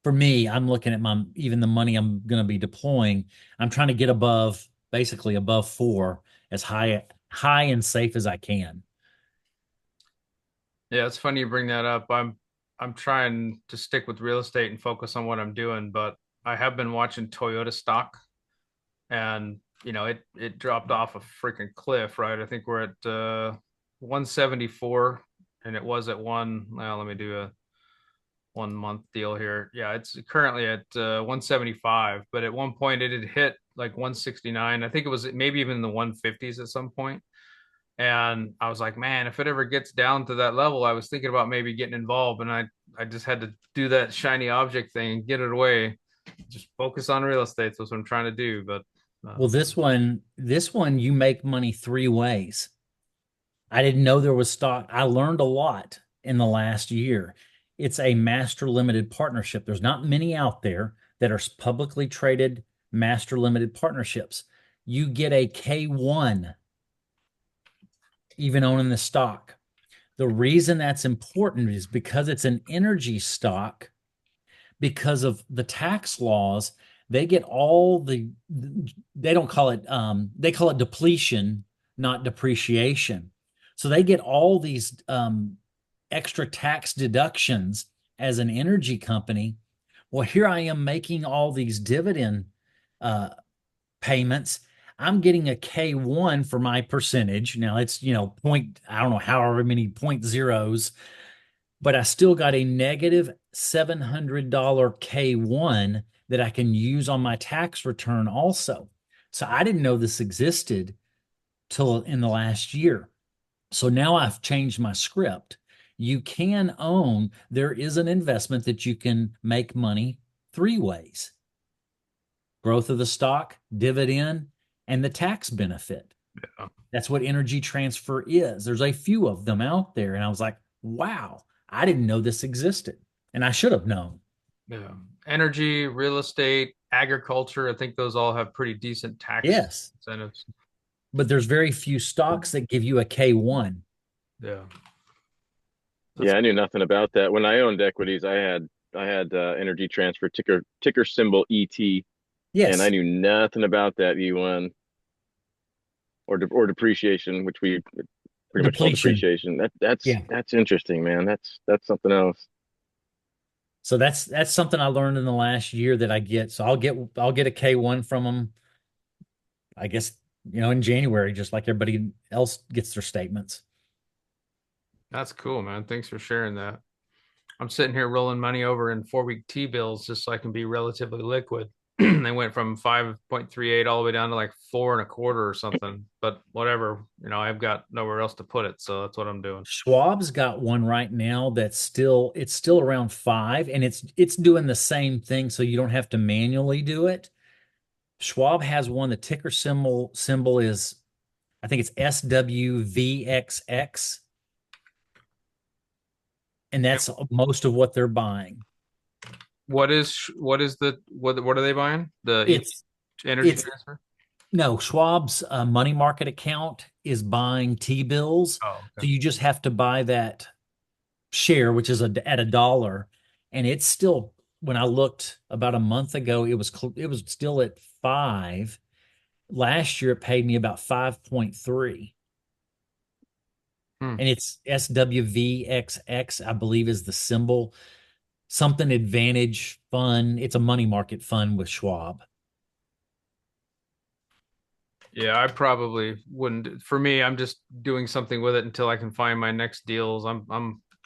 for me, I'm looking at my, even the money I'm going to be deploying, I'm trying to get above, basically above 4, as high and safe as I can. Yeah, it's funny you bring that up. I'm trying to stick with real estate and focus on what I'm doing, but I have been watching Toyota stock, and it dropped off a freaking cliff, right? I think we're at 174, and it was at one. Well, let me do a 1 month deal here. Yeah, it's currently at 175, but at one point it had hit like 169. I think it was maybe even in the 150s at some point. And I was like, man, if it ever gets down to that level, I was thinking about maybe getting involved, and I just had to do that shiny object thing and get it away. Just focus on real estate. That's what I'm trying to do. But Well, this one, you make money 3 ways. I didn't know there was stock. I learned a lot in the last year. It's a master limited partnership. There's not many out there that are publicly traded master limited partnerships. You get a K1 even owning the stock. The reason that's important is because it's an energy stock. Because of the tax laws, they get all they don't call it, they call it depletion, not depreciation. So they get all these extra tax deductions as an energy company. Well, here I am making all these dividend uh, payments. I'm getting a K1 for my percentage. Now it's, point, I don't know, however many point zeros, but I still got a negative $700 K1 that I can use on my tax return also. So I didn't know this existed till in the last year. So now I've changed my script. You can own, there is an investment that you can make money 3 ways: growth of the stock, dividend, and the tax benefit. yeah. That's what energy transfer is. There's a few of them out there. And I was like, wow, I didn't know this existed. And I should have known. Yeah. Energy, real estate, agriculture. I think those all have pretty decent tax Yes. incentives. But there's very few stocks that give you a K1. Yeah. Yeah, I knew nothing about that. When I owned equities, I had Energy Transfer ticker symbol ET, and I Yes. knew nothing about that E1 or depreciation, which we pretty much call Depletion. depreciation. That's Yeah. that's interesting, man. That's something else. So that's something I learned in the last year that I get. So I'll get a K1 from them, I guess, in January, just like everybody else gets their statements. That's cool, man. Thanks for sharing that. I'm sitting here rolling money over in 4-week T-bills just so I can be relatively liquid. They went from 5.38 all the way down to like 4.25 or something. But whatever, I've got nowhere else to put it, so that's what I'm doing. Schwab's got one right now that's still around 5, and it's doing the same thing, so you don't have to manually do it. Schwab has one. The ticker symbol is, I think it's SWVXX, and that's most of what they're buying. What are they buying? The It's energy it's transfer? No, Schwab's money market account is buying T-bills. Oh, So okay. you just have to buy that share, which is at $1, and it's still. When I looked about a month ago, it was still at 5. Last year, it paid me about 5.3, Hmm. and it's SWVXX, I believe, is the symbol. Something Advantage Fund. It's a money market fund with Schwab. Yeah, I probably wouldn't. For me, I'm just doing something with it until I can find my next deals. I'm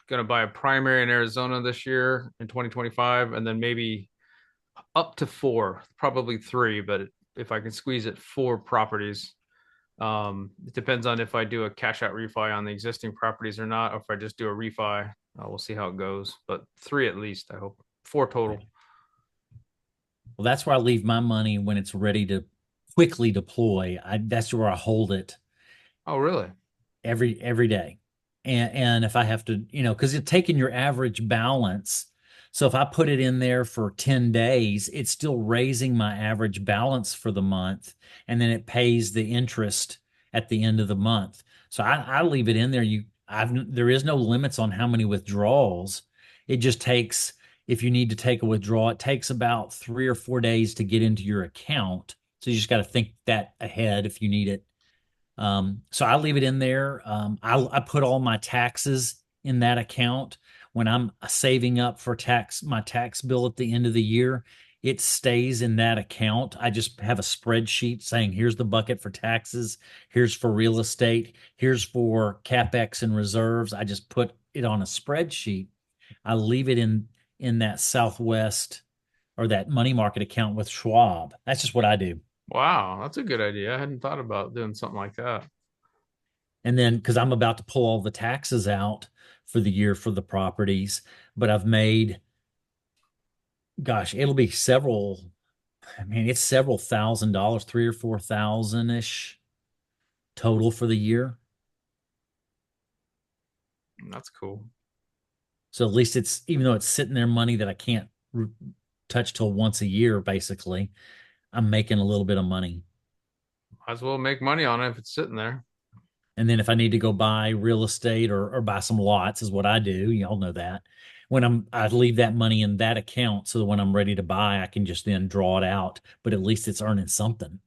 gonna buy a primary in Arizona this year in 2025, and then maybe up to 4, probably 3, but if I can squeeze it 4 properties. It depends on if I do a cash out refi on the existing properties or not, or if I just do a refi. We'll see how it goes, but 3 at least, I hope. 4 total. Well, that's where I leave my money when it's ready to quickly deploy. That's where I hold it Oh, really? every day. And if I have to, because it's taking your average balance. So if I put it in there for 10 days, it's still raising my average balance for the month. And then it pays the interest at the end of the month. So I leave it in there. There is no limits on how many withdrawals. It just takes, if you need to take a withdrawal, it takes about 3 or 4 days to get into your account. So you just got to think that ahead if you need it. So I leave it in there. I put all my taxes in that account. When I'm saving up for my tax bill at the end of the year, it stays in that account. I just have a spreadsheet saying, here's the bucket for taxes, here's for real estate, here's for CapEx and reserves. I just put it on a spreadsheet. I leave it in that Southwest or that money market account with Schwab. That's just what I do. Wow, that's a good idea. I hadn't thought about doing something like that. And then because I'm about to pull all the taxes out for the year for the properties, but I've made, gosh, it'll be several, I mean, it's several $1,000s, 3 or 4 thousand-ish total for the year. That's cool. So at least it's, even though it's sitting there money that I can't touch till once a year, basically, I'm making a little bit of money. Might as well make money on it if it's sitting there. And then if I need to go buy real estate or buy some lots, is what I do. Y'all know that. I leave that money in that account so that when I'm ready to buy, I can just then draw it out. But at least it's earning something.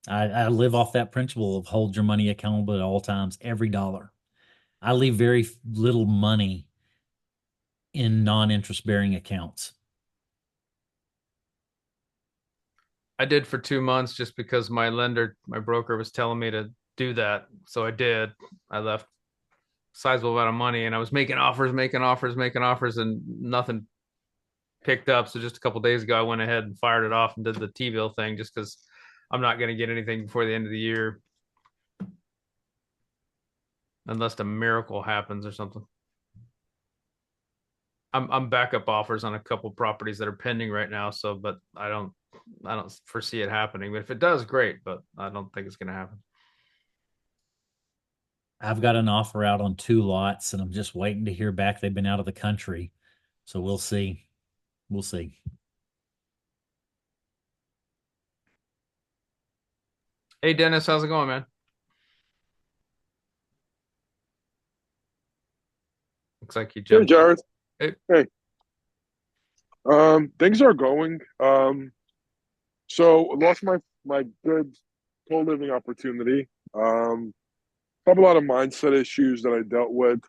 I live off that principle of hold your money accountable at all times, every dollar. I leave very little money in non-interest bearing accounts. I did for 2 months just because my broker was telling me to do that. So I did. I left sizable amount of money and I was making offers, and nothing picked up. So just a couple days ago, I went ahead and fired it off and did the T-bill thing just because I'm not going to get anything before the end of the year. Unless a miracle happens or something. I'm backup offers on a couple properties that are pending right now. So, but I don't foresee it happening. But if it does, great. But I don't think it's going to happen. I've got an offer out on 2 lots and I'm just waiting to hear back. They've been out of the country. So we'll see. We'll see. Hey, Dennis, how's it going, man? Looks like you Hey, jumped. Jared. Hey. Hey. Things are going. So I lost my good co-living opportunity. Have a lot of mindset issues that I dealt with.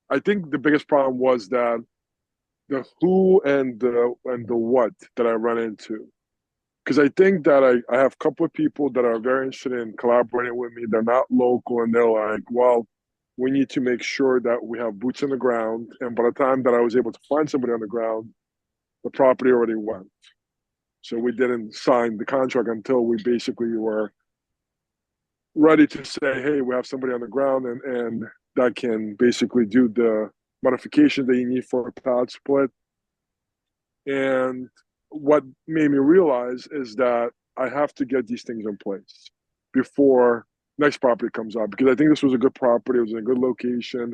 I think the biggest problem was that the who and the what that I run into. Because I think that I have a couple of people that are very interested in collaborating with me. They're not local and they're like, well, we need to make sure that we have boots on the ground. And by the time that I was able to find somebody on the ground, the property already went. So we didn't sign the contract until we basically were ready to say, hey, we have somebody on the ground and that can basically do the modification that you need for a pad split. And what made me realize is that I have to get these things in place before next property comes up, because I think this was a good property. It was in a good location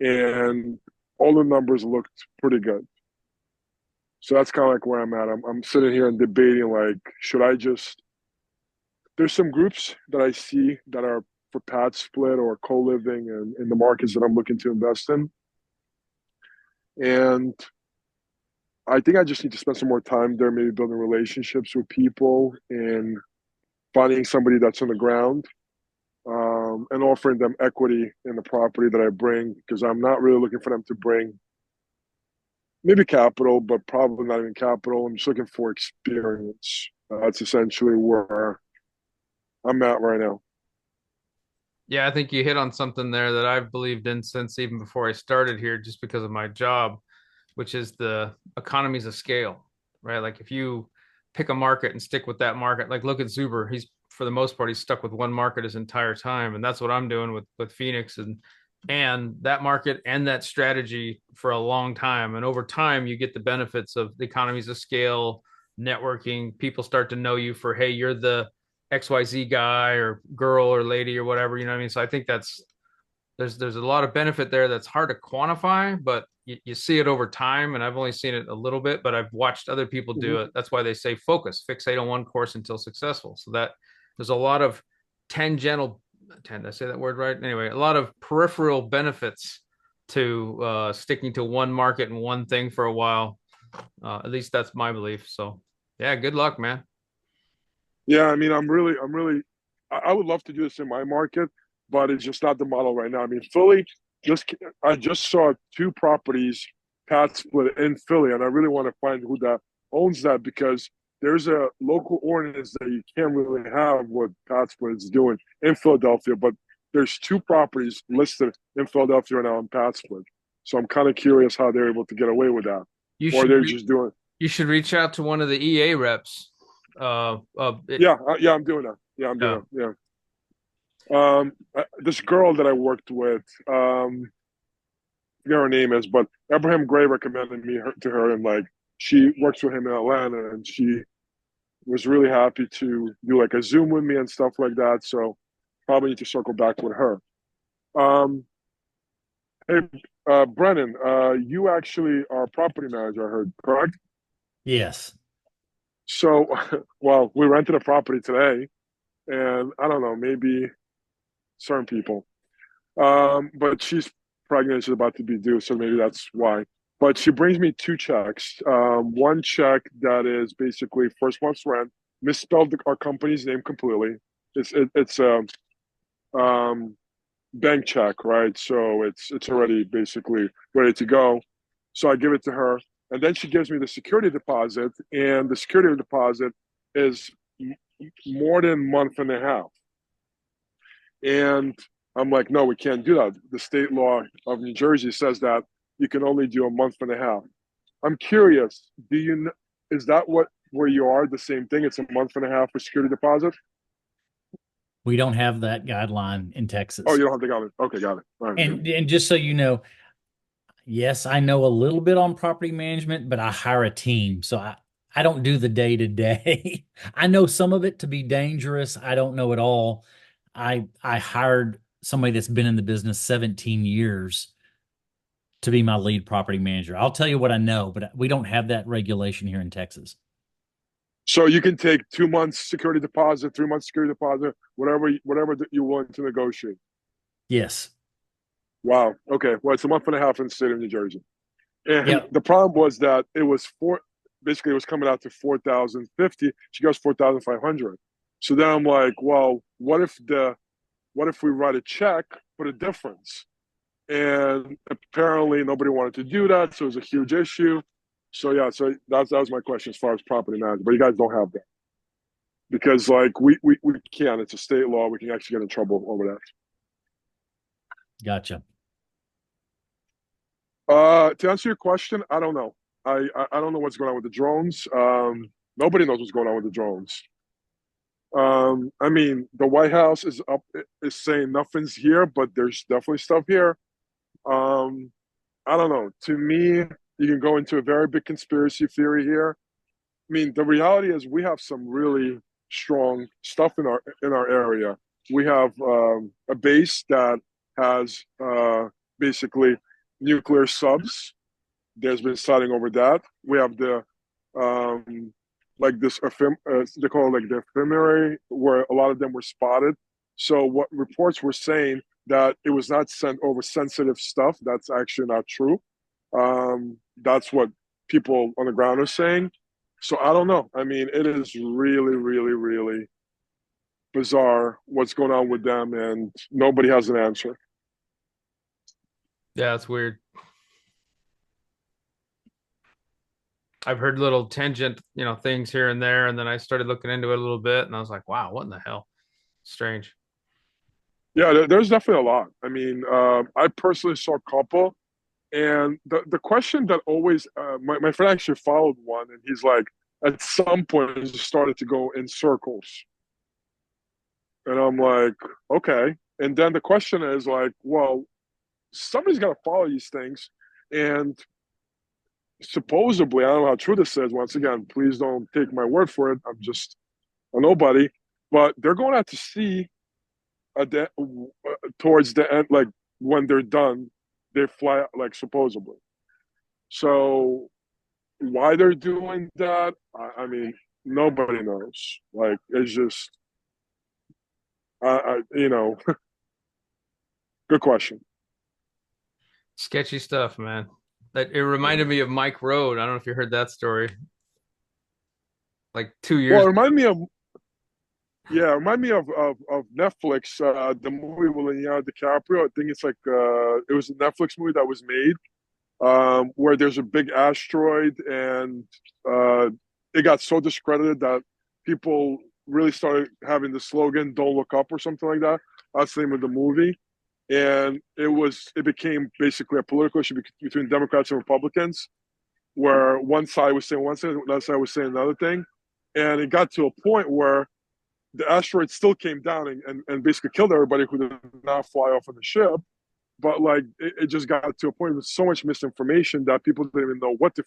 and all the numbers looked pretty good. So that's kind of like where I'm at. I'm sitting here and debating, like, should I just, there's some groups that I see that are for pad split or co-living and in the markets that I'm looking to invest in. And I think I just need to spend some more time there, maybe building relationships with people and finding somebody that's on the ground, and offering them equity in the property that I bring, because I'm not really looking for them to bring maybe capital, but probably not even capital. I'm just looking for experience. That's essentially where I'm at right now. Yeah, I think you hit on something there that I've believed in since even before I started here, just because of my job, which is the economies of scale, right? Like if you pick a market and stick with that market, like look at Zuber, he's for the most part, he's stuck with one market his entire time. And that's what I'm doing with Phoenix and that market and that strategy for a long time. And over time, you get the benefits of the economies of scale, networking. People start to know you for, hey, you're the XYZ guy or girl or lady or whatever, you know what I mean? So I think there's there's a lot of benefit there that's hard to quantify, but you see it over time. And I've only seen it a little bit, but I've watched other people do it. That's why they say focus, fixate on one course until successful. So that there's a lot of did I say that word right? Anyway, a lot of peripheral benefits to sticking to one market and one thing for a while. At least that's my belief. So yeah, good luck, man. Yeah, I mean, I would love to do this in my market, but it's just not the model right now. I mean, Philly, I just saw 2 properties Pat split in Philly, and I really want to find who that owns that, because there's a local ordinance that you can't really have what Pat split is doing in Philadelphia, but there's 2 properties listed in Philadelphia right now on Pat split. So I'm kind of curious how they're able to get away with that, or they're just doing. You should reach out to one of the EA reps. Yeah, I'm doing that. Yeah, I'm doing it. Yeah. This girl that I worked with, I forget her name is, but Abraham Gray recommended me to her, and like she works with him in Atlanta, and she was really happy to do like a Zoom with me and stuff like that. So probably need to circle back with her. Hey, Brennan, you actually are a property manager, I heard, correct? Yes. So, well, we rented a property today, and I don't know, maybe certain people. But she's pregnant, she's about to be due, so maybe that's why. But she brings me 2 checks. One check that is basically first month's rent, misspelled our company's name completely. It's a bank check, right? So it's already basically ready to go. So I give it to her, and then she gives me the security deposit, and the security deposit is more than a month and a half. And I'm like, no, we can't do that. The state law of New Jersey says that you can only do a month and a half. I'm curious, is that where you are, the same thing? It's a month and a half for security deposit? We don't have that guideline in Texas. Oh, you don't have the guideline. Okay, got it. All right. And just so you know, yes, I know a little bit on property management, but I hire a team. So I don't do the day to day. I know some of it to be dangerous. I don't know it all. I hired somebody that's been in the business 17 years to be my lead property manager. I'll tell you what I know, but we don't have that regulation here in Texas. So you can take 2 months security deposit, 3 months security deposit, whatever you want to negotiate. Yes. Wow. Okay. Well, it's a month and a half in the state of New Jersey. And the problem was that it was basically it was coming out to 4,050. She goes 4,500. So then I'm like, well, what if we write a check for the difference? And apparently nobody wanted to do that, so it was a huge issue. So yeah, so that was my question as far as property management. But you guys don't have that, because like we can't. It's a state law. We can actually get in trouble over that. Gotcha. To answer your question, I don't know. I don't know what's going on with the drones. Nobody knows what's going on with the drones. I mean, the White House is saying nothing's here, but there's definitely stuff here. I don't know. To me, you can go into a very big conspiracy theory here. I mean, the reality is we have some really strong stuff in our area. We have a base that has basically nuclear subs. There's been sighting over that. We have the like this they call it like the ephemery, where a lot of them were spotted. So what reports were saying that it was not sent over sensitive stuff. That's actually not true. That's what people on the ground are saying. So I don't know. I mean, it is really, really, really bizarre what's going on with them, and nobody has an answer. Yeah, it's weird. I've heard little tangent, things here and there, and then I started looking into it a little bit, and I was like, wow, what in the hell? Strange. Yeah, there's definitely a lot. I mean, I personally saw a couple, and the question that always, my friend actually followed one, and he's like, at some point, it started to go in circles. And I'm like, okay. And then the question is like, well, somebody's got to follow these things. And supposedly, I don't know how true this is. Once again, please don't take my word for it. I'm just a nobody. But they're going out to sea towards the end, like when they're done, they fly like supposedly. So why they're doing that, I mean, nobody knows. Like, it's just, you know, good question. Sketchy stuff, man. That it reminded me of Mike Road. I don't know if you heard that story. Like 2 years. Well, remind me of Netflix, the movie with Leonardo DiCaprio. I think it's like it was a Netflix movie that was made where there's a big asteroid and it got so discredited that people really started having the slogan "Don't look up" or something like that. That's the name of the movie, and it became basically a political issue between Democrats and Republicans, where one side was saying one thing, the other side was saying another thing, and it got to a point where the asteroid still came down and basically killed everybody who did not fly off of the ship. But like it just got to a point with so much misinformation that people didn't even know what to.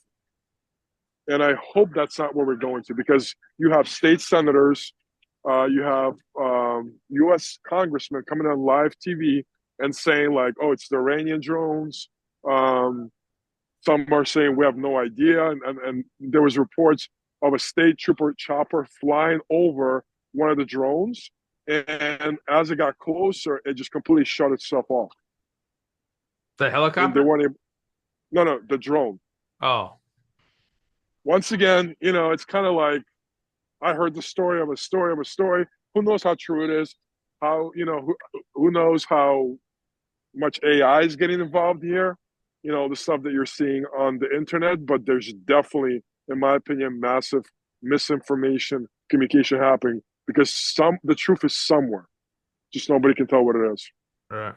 And I hope that's not where we're going to, because you have state senators, you have U.S. congressmen coming on live TV and saying like, "Oh, it's the Iranian drones." Some are saying we have no idea, and there was reports of a state trooper chopper flying over one of the drones, and as it got closer, it just completely shut itself off. The And helicopter? they weren't able, no, the drone. Oh. Once again, it's kind of like I heard the story of a story of a story. Who knows how true it is? How, who knows how much AI is getting involved here? The stuff that you're seeing on the internet, but there's definitely, in my opinion, massive misinformation communication happening because the truth is somewhere. Just nobody can tell what it is. All right.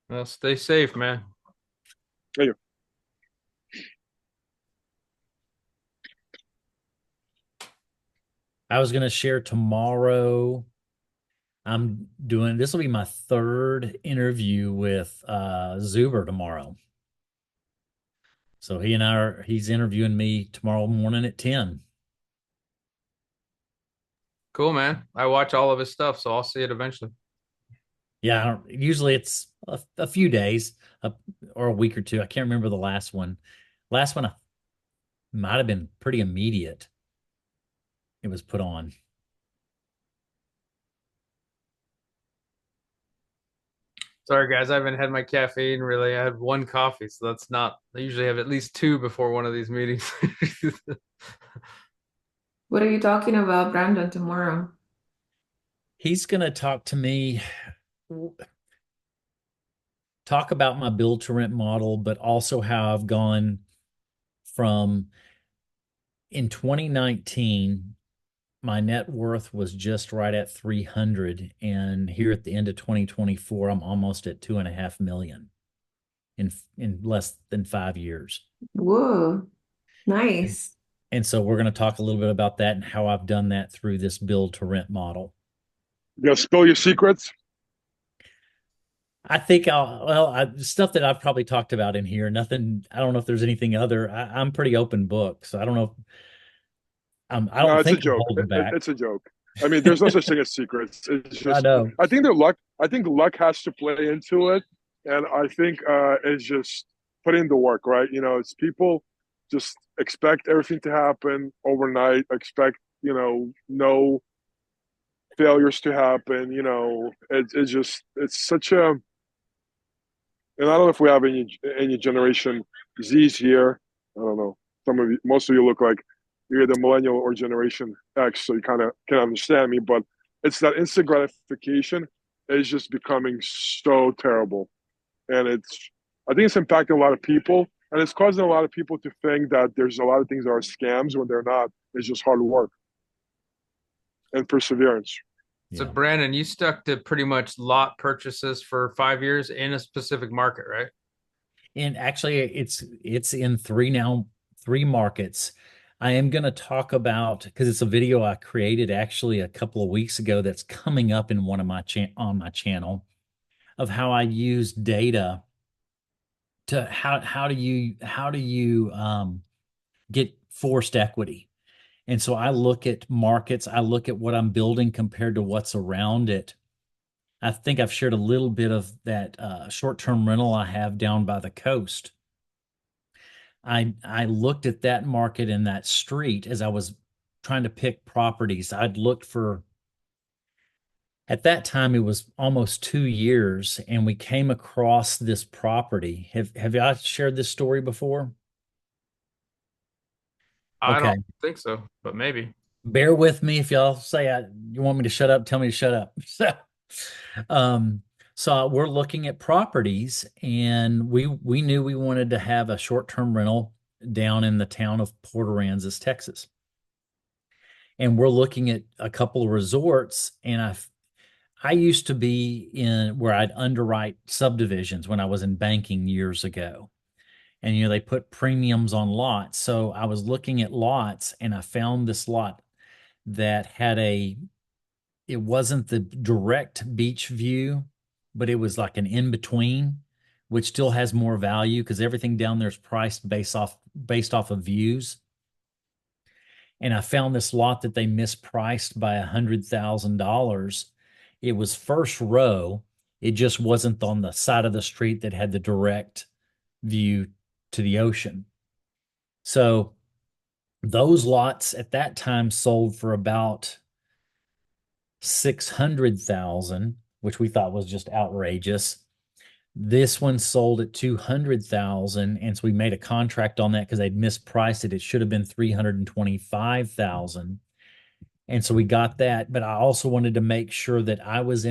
Well, stay safe, man. Thank you. I was going to share tomorrow. This will be my third interview with Zuber tomorrow. So he's interviewing me tomorrow morning at 10. Cool, man. I watch all of his stuff, so I'll see it eventually. Yeah, usually it's a few days or a week or two. I can't remember the last one. Last one might have been pretty immediate. It was put on. Sorry, guys. I haven't had my caffeine really. I had one coffee, so that's not. I usually have at least two before one of these meetings. What are you talking about, Brandon, tomorrow? He's going to talk to me, talk about my build to rent model, but also how I've gone from in 2019, my net worth was just right at 300. And here at the end of 2024, I'm almost at 2.5 million in less than 5 years. Whoa, nice. And so we're going to talk a little bit about that and how I've done that through this build to rent model. You gonna spill your secrets? I think stuff that I've probably talked about in here, nothing, I don't know if there's anything other. I'm pretty open book. So I don't know. I don't No, it's think a joke. I'm holding back. It's a joke. I mean, there's no such thing as secrets. It's I just, know. I think luck has to play into it. And I think it's just putting the work, right? It's people just expect everything to happen overnight, expect, no failures to happen. It's such a, and I don't know if we have any Generation Z's here. I don't know. Most of you look like you're either millennial or Generation X, so you kind of can understand me. But it's that instant gratification is just becoming so terrible, and I think it's impacting a lot of people, and it's causing a lot of people to think that there's a lot of things that are scams when they're not. It's just hard work and perseverance. So, Yeah. Brandon, you stuck to pretty much lot purchases for 5 years in a specific market, right? And actually it's in three markets. I am going to talk about, because it's a video I created actually a couple of weeks ago that's coming up in one of my on my channel, of how I use data to how do you get forced equity. And so I look at markets, I look at what I'm building compared to what's around it. I think I've shared a little bit of that short-term rental I have down by the coast. I looked at that market in that street as I was trying to pick properties. I'd looked for, at that time it was almost 2 years, and we came across this property. Have I shared this story before? I Okay. don't think so, but maybe. Bear with me if y'all say you want me to shut up, tell me to shut up. Um, so we're looking at properties, and we knew we wanted to have a short-term rental down in the town of Port Aransas, Texas. And we're looking at a couple of resorts, and I used to be in where I'd underwrite subdivisions when I was in banking years ago. And they put premiums on lots. So I was looking at lots, and I found this lot that had it wasn't the direct beach view, but it was like an in between, which still has more value because everything down there is priced based off of views. And I found this lot that they mispriced by $100,000. It was first row. It just wasn't on the side of the street that had the direct view to the ocean. So those lots at that time sold for about 600,000, which we thought was just outrageous. This one sold at 200,000, and so we made a contract on that because they'd mispriced it. It should have been 325,000. And so we got that, but I also wanted to make sure that I looked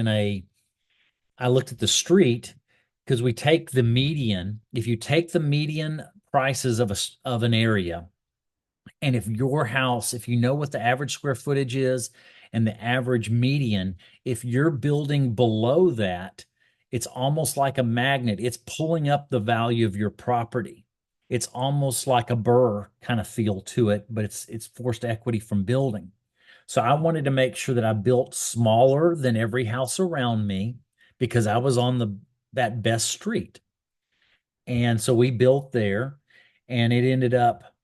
at the street because we take the median. If you take the median prices of an area, and if your house, if you know what the average square footage is and the average median, if you're building below that, it's almost like a magnet. It's pulling up the value of your property. It's almost like a burr kind of feel to it, but it's forced equity from building. So I wanted to make sure that I built smaller than every house around me because I was on that best street. And so we built there, and it ended up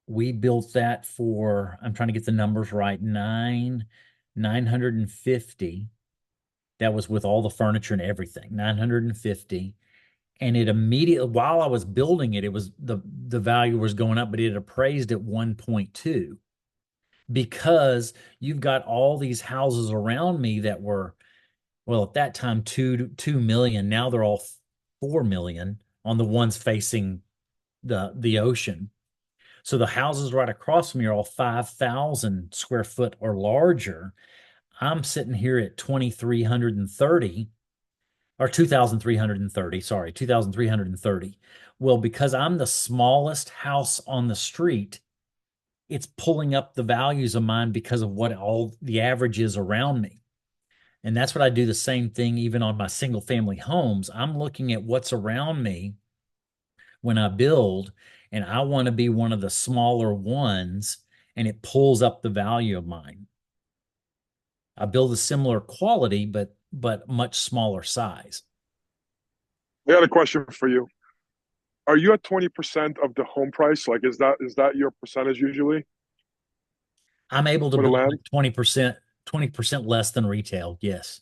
we built that for, I'm trying to get the numbers right, 950. That was with all the furniture and everything, 950. And it immediately, while I was building it, it was the value was going up, but it appraised at 1.2 because you've got all these houses around me that were, well, at that time, 2 million. Now they're all 4 million on the ones facing the ocean. So the houses right across from me are all 5,000 square foot or larger. I'm sitting here at 2,330 or 2,330, sorry, 2,330. Well, because I'm the smallest house on the street, it's pulling up the values of mine because of what all the average is around me. And that's what I do the same thing even on my single family homes. I'm looking at what's around me when I build, and I want to be one of the smaller ones, and it pulls up the value of mine. I build a similar quality, but much smaller size. I got a question for you. Are you at 20% of the home price? Like, is that your percentage usually I'm able to for the build land? 20% less than retail. Yes.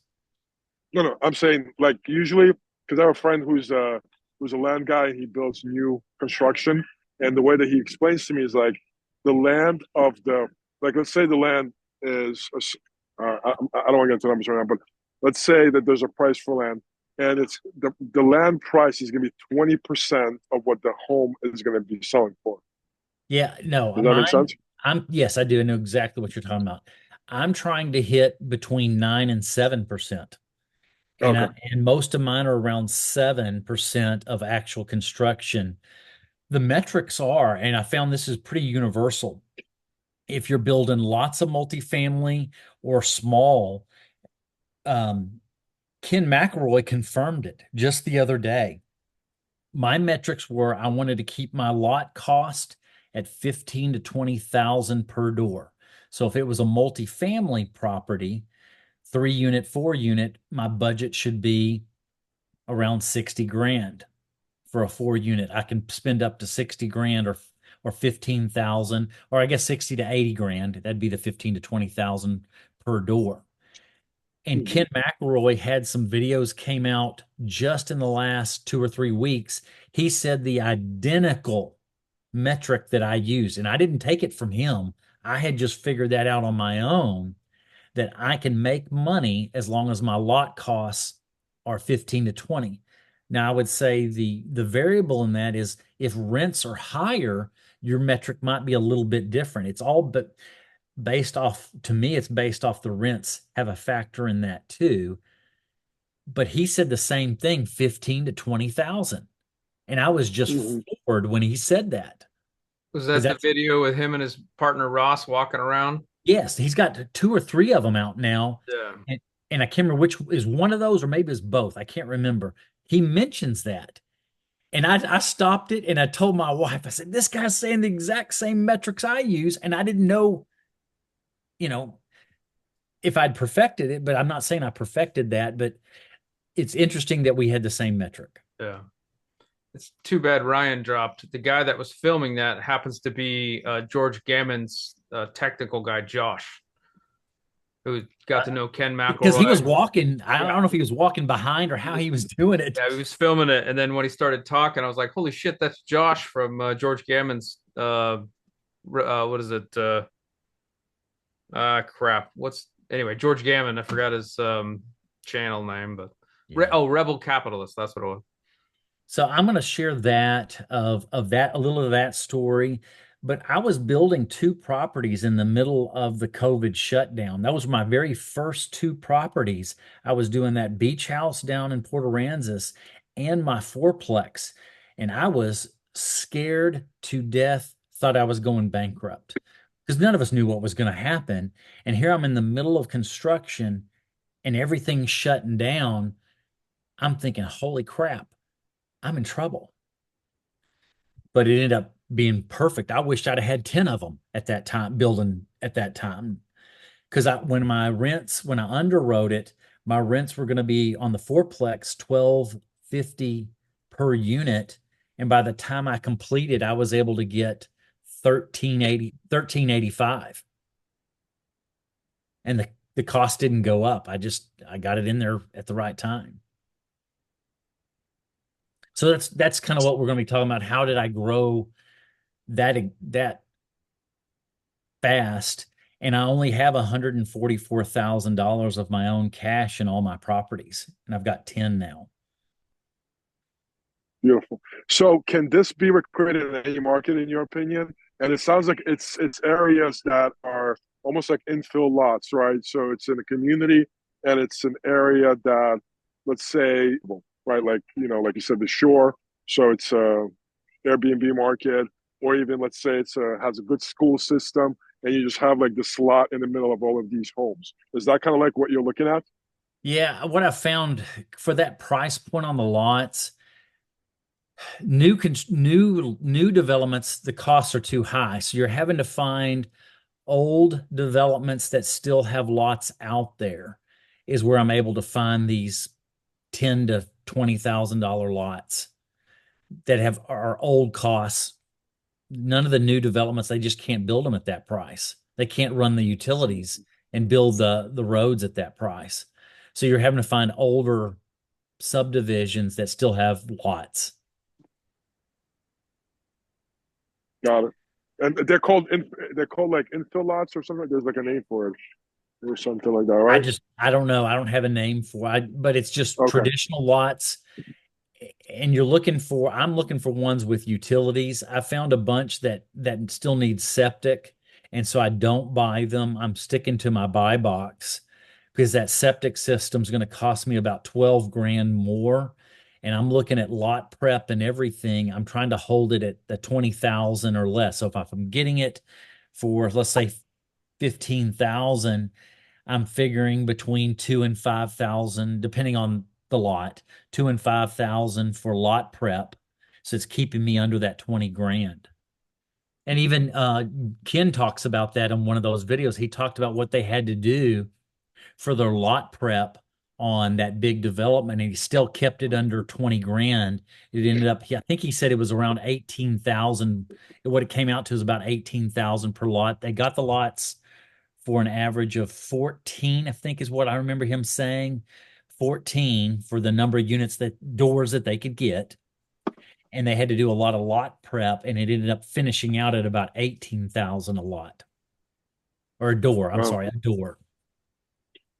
No, no. I'm saying like usually because I have a friend who's a land guy and he builds new construction, and the way that he explains to me is like the land of the like let's say the land is I don't want to get into numbers right now, but let's say that there's a price for land, and it's the land price is going to be 20% of what the home is going to be selling for. Yeah. No, Does that make sense? yes, I do. I know exactly what you're talking about. I'm trying to hit between 9 and 7%. Okay. And most of mine are around 7% of actual construction. The metrics are, and I found this is pretty universal. If you're building lots of multifamily or small, um, Ken McElroy confirmed it just the other day. My metrics were I wanted to keep my lot cost at 15 to 20,000 per door. So if it was a multifamily property, 3 unit, 4 unit, my budget should be around 60 grand for a 4 unit. I can spend up to 60 grand or 15,000, or I guess 60 to 80 grand. That'd be the 15 to 20,000 per door. And Ken McElroy had some videos came out just in the last 2 or 3 weeks. He said the identical metric that I used, and I didn't take it from him. I had just figured that out on my own, that I can make money as long as my lot costs are 15 to 20. Now, I would say the variable in that is if rents are higher, your metric might be a little bit different. It's all but based off, to me, it's based off the rents have a factor in that too. But he said the same thing, 15 to 20,000. And I was just floored when he said that. Was that the video with him and his partner Ross walking around? Yes, he's got 2 or 3 of them out now. Yeah. And I can't remember which is one of those, or maybe it's both. I can't remember. He mentions that. And I stopped it and I told my wife, I said, this guy's saying the exact same metrics I use. And I didn't know, if I'd perfected it, but I'm not saying I perfected that, but it's interesting that we had the same metric. Yeah. It's too bad Ryan dropped. The guy that was filming that happens to be George Gammon's technical guy, Josh, who got to know Ken McElroy. Because he was walking. I don't know if he was walking behind or how he was doing it. Yeah, he was filming it. And then when he started talking, I was like, holy shit, that's Josh from George Gammon's, what is it? Crap. Anyway, George Gammon. I forgot his channel name, but Rebel Capitalist. That's what it was. So I'm going to share that of that, a little of that story. But I was building 2 properties in the middle of the COVID shutdown. That was my very first 2 properties. I was doing that beach house down in Port Aransas and my fourplex. And I was scared to death, thought I was going bankrupt because none of us knew what was going to happen. And here I'm in the middle of construction and everything's shutting down. I'm thinking, holy crap, I'm in trouble. But it ended up being perfect. I wished I'd have had 10 of them at that time, building at that time. Because when I underwrote it, my rents were going to be on the fourplex $1,250 per unit. And by the time I completed, I was able to get $1,385. And the cost didn't go up. I got it in there at the right time. So that's kind of what we're going to be talking about. How did I grow that fast? And I only have $144,000 of my own cash in all my properties, and I've got 10 now. Beautiful. So can this be recruited in any market, in your opinion? And it sounds like it's areas that are almost like infill lots, right? So it's in a community and it's an area that, let's say, right, like you said, the shore. So it's a Airbnb market, or even let's say has a good school system, and you just have like the slot in the middle of all of these homes. Is that kind of like what you're looking at? Yeah, what I found for that price point on the lots, new developments, the costs are too high. So you're having to find old developments that still have lots out there is where I'm able to find these $10,000 to $20,000 lots that are old costs. None of the new developments, they just can't build them at that price. They can't run the utilities and build the roads at that price. So you're having to find older subdivisions that still have lots. Got it. And they're called like infill lots or something. There's like a name for it or something like that, right? I don't know. I don't have a name for it, but it's just Okay. traditional lots. And I'm looking for ones with utilities. I found a bunch that still need septic. And so I don't buy them. I'm sticking to my buy box because that septic system is going to cost me about 12 grand more. And I'm looking at lot prep and everything. I'm trying to hold it at the 20,000 or less. So if I'm getting it for, let's say, 15,000, I'm figuring between 2 and 5,000, depending on the lot, 2 and 5,000 for lot prep. So it's keeping me under that 20 grand. And even Ken talks about that in one of those videos. He talked about what they had to do for their lot prep on that big development, and he still kept it under 20 grand. It ended up, I think he said it was around 18,000. What it came out to is about 18,000 per lot. They got the lots for an average of 14, I think is what I remember him saying. 14 for the number of units doors that they could get. And they had to do a lot of lot prep, and it ended up finishing out at about 18,000 a lot. Or a door, I'm sorry, a door.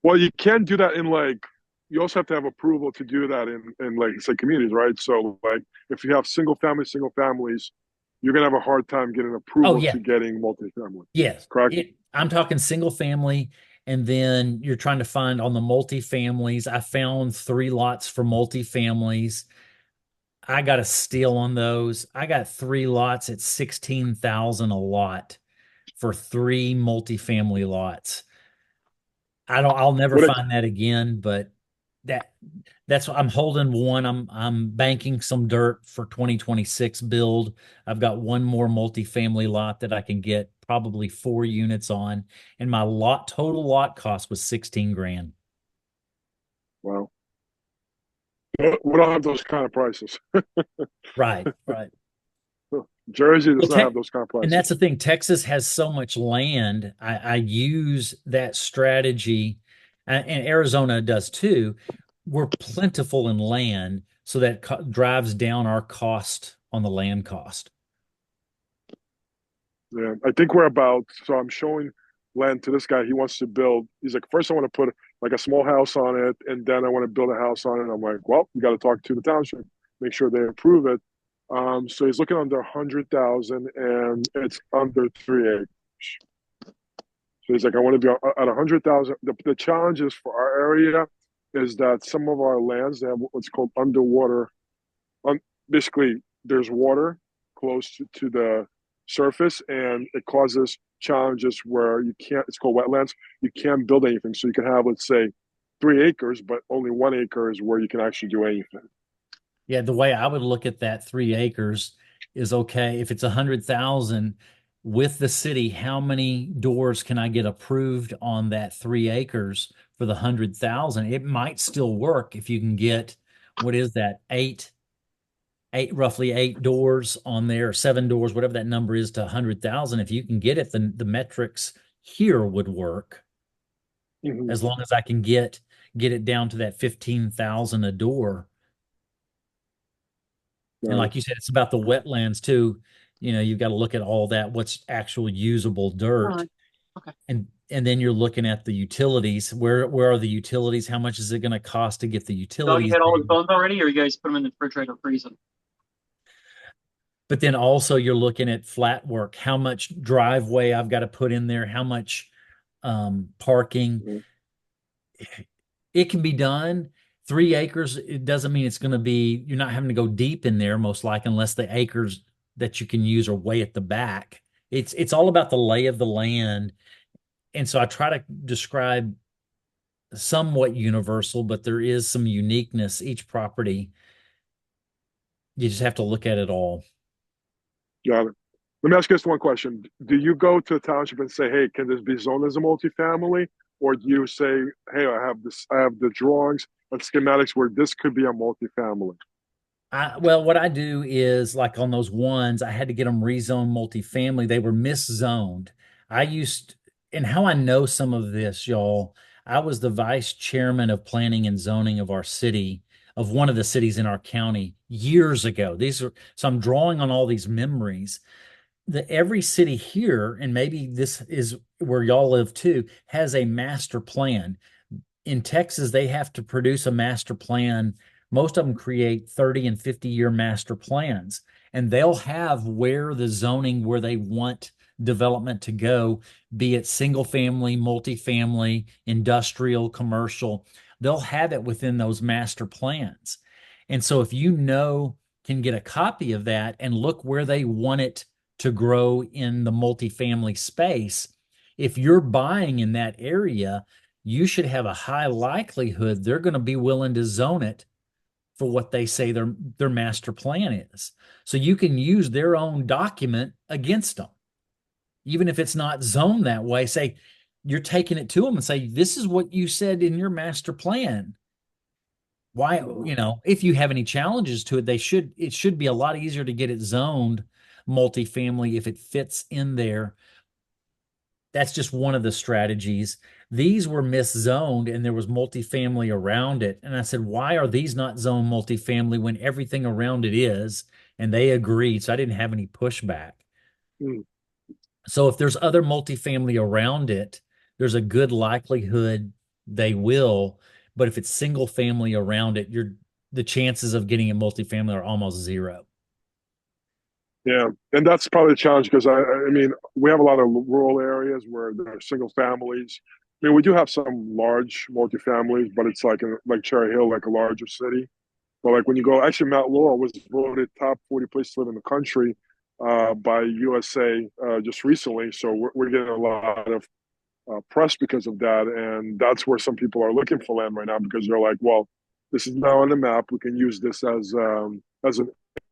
Well, you can do that in you also have to have approval to do that in like say communities, right? So like if you have single families, you're gonna have a hard time getting approval to getting multifamily. Yes. Correct. I'm talking single family, and then you're trying to find on the multifamilies. I found 3 lots for multifamilies. I got a steal on those. I got 3 lots at 16,000 a lot for 3 multifamily lots. I'll never find that again, but that's what I'm holding one. I'm banking some dirt for 2026 build. I've got one more multifamily lot that I can get probably 4 units on, and my total lot cost was 16 grand. Wow. We don't have those kind of prices. Right. Jersey does not have those kind of prices. And that's the thing. Texas has so much land. I use that strategy, and Arizona does too. We're plentiful in land, so that drives down our cost on the land cost. Yeah, I think so I'm showing land to this guy. He wants to build. He's like, first I want to put like a small house on it, and then I want to build a house on it. I'm like, well, you got to talk to the township, make sure they approve it. So he's looking under 100,000, and it's under 3 acres. So he's like, I want to be at 100,000. The challenge is for our area is that some of our lands, they have what's called underwater. Basically, there's water close to the surface, and it causes challenges where you can't. It's called wetlands. You can't build anything. So you can have, let's say, 3 acres, but only 1 acre is where you can actually do anything. Yeah, the way I would look at that 3 acres is, okay, if it's 100,000 with the city, how many doors can I get approved on that 3 acres for the 100,000? It might still work if you can get, what is that, roughly 8 doors on there, 7 doors, whatever that number is to 100,000. If you can get it, then the metrics here would work. Mm-hmm. As long as I can get it down to that 15,000 a door. And like you said, it's about the wetlands too. You've got to look at all that, what's actual usable dirt. Okay. And then you're looking at the utilities. Where are the utilities? How much is it going to cost to get the utilities? So you had all the bones already, or you guys put them in the refrigerator freezing? But then also you're looking at flat work. How much driveway I've got to put in there? How much parking? Mm-hmm. It can be done. 3 acres, it doesn't mean it's going to be, you're not having to go deep in there, most likely, unless the acres that you can use are way at the back. It's all about the lay of the land. And so I try to describe somewhat universal, but there is some uniqueness. Each property, you just have to look at it all. Got it. Let me ask you this one question. Do you go to the township and say, hey, can this be zoned as a multifamily? Or do you say, hey, I have the drawings and schematics where this could be a multifamily? Well, what I do is, like on those ones, I had to get them rezoned multifamily. They were miszoned. And how I know some of this, y'all, I was the vice chairman of planning and zoning of our city, of one of the cities in our county years ago. So I'm drawing on all these memories. Every city here, and maybe this is where y'all live too, has a master plan. In Texas, they have to produce a master plan. Most of them create 30 and 50-year master plans, and they'll have where they want development to go, be it single family, multifamily, industrial, commercial. They'll have it within those master plans. And so if can get a copy of that and look where they want it to grow in the multifamily space, if you're buying in that area, you should have a high likelihood they're going to be willing to zone it for what they say their master plan is. So you can use their own document against them. Even if it's not zoned that way, say you're taking it to them and say, this is what you said in your master plan. Why, if you have any challenges to it, it should be a lot easier to get it zoned multifamily if it fits in there. that's just one of the strategies. These were miszoned and there was multifamily around it. And I said, why are these not zoned multifamily when everything around it is? And they agreed. So I didn't have any pushback. Mm. So if there's other multifamily around it, there's a good likelihood they will. But if it's single family around it, the chances of getting a multifamily are almost zero. Yeah, and that's probably the challenge because I mean, we have a lot of rural areas where there are single families. I mean, we do have some large multifamilies, but it's like Cherry Hill, like a larger city. But like when you go, actually, Mount Laurel was voted top 40 place to live in the country by USA just recently. So we're getting a lot of press because of that, and that's where some people are looking for land right now because they're like, well, this is now on the map. We can use this as an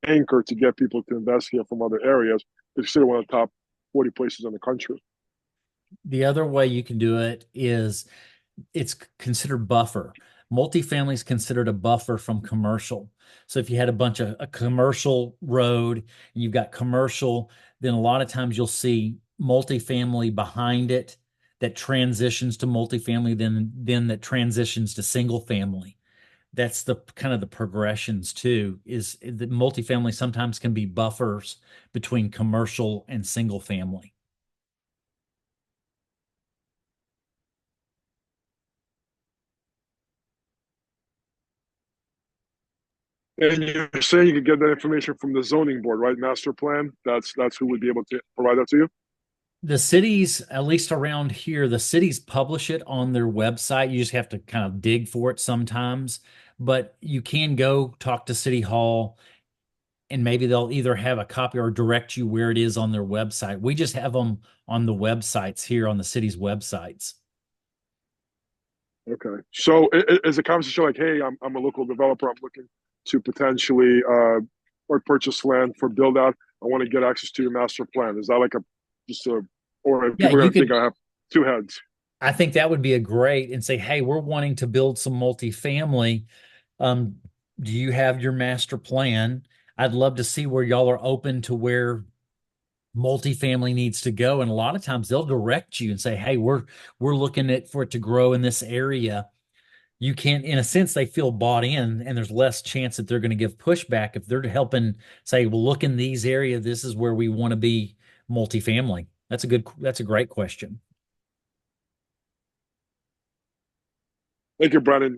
anchor to get people to invest here from other areas. It's still one of the top 40 places in the country. The other way you can do it is it's considered buffer. Multifamily is considered a buffer from commercial. So if you had a commercial road and you've got commercial, then a lot of times you'll see multifamily behind it that transitions to multifamily, then that transitions to single family. That's the kind of the progressions too, is the multifamily sometimes can be buffers between commercial and single family. And you're saying you could get that information from the zoning board, right? Master plan. That's who would be able to provide that to you. The cities, at least around here, the cities publish it on their website. You just have to kind of dig for it sometimes, but you can go talk to City Hall and maybe they'll either have a copy or direct you where it is on their website. We just have them on the websites here on the city's websites. Okay. So is the conversation like, hey, I'm a local developer. I'm looking to potentially or purchase land for build out. I want to get access to your master plan. Is that like or Yeah, people are you going to could. think I have two heads? I think that would be a great and say, hey, we're wanting to build some multifamily. Um, do you have your master plan? I'd love to see where y'all are open to where multifamily needs to go. And a lot of times they'll direct you and say, hey, we're looking at for it to grow in this area. You can't, in a sense, they feel bought in, and there's less chance that they're going to give pushback if they're helping say, well, look in these areas, this is where we want to be multifamily. That's a great question. Thank you, Brandon.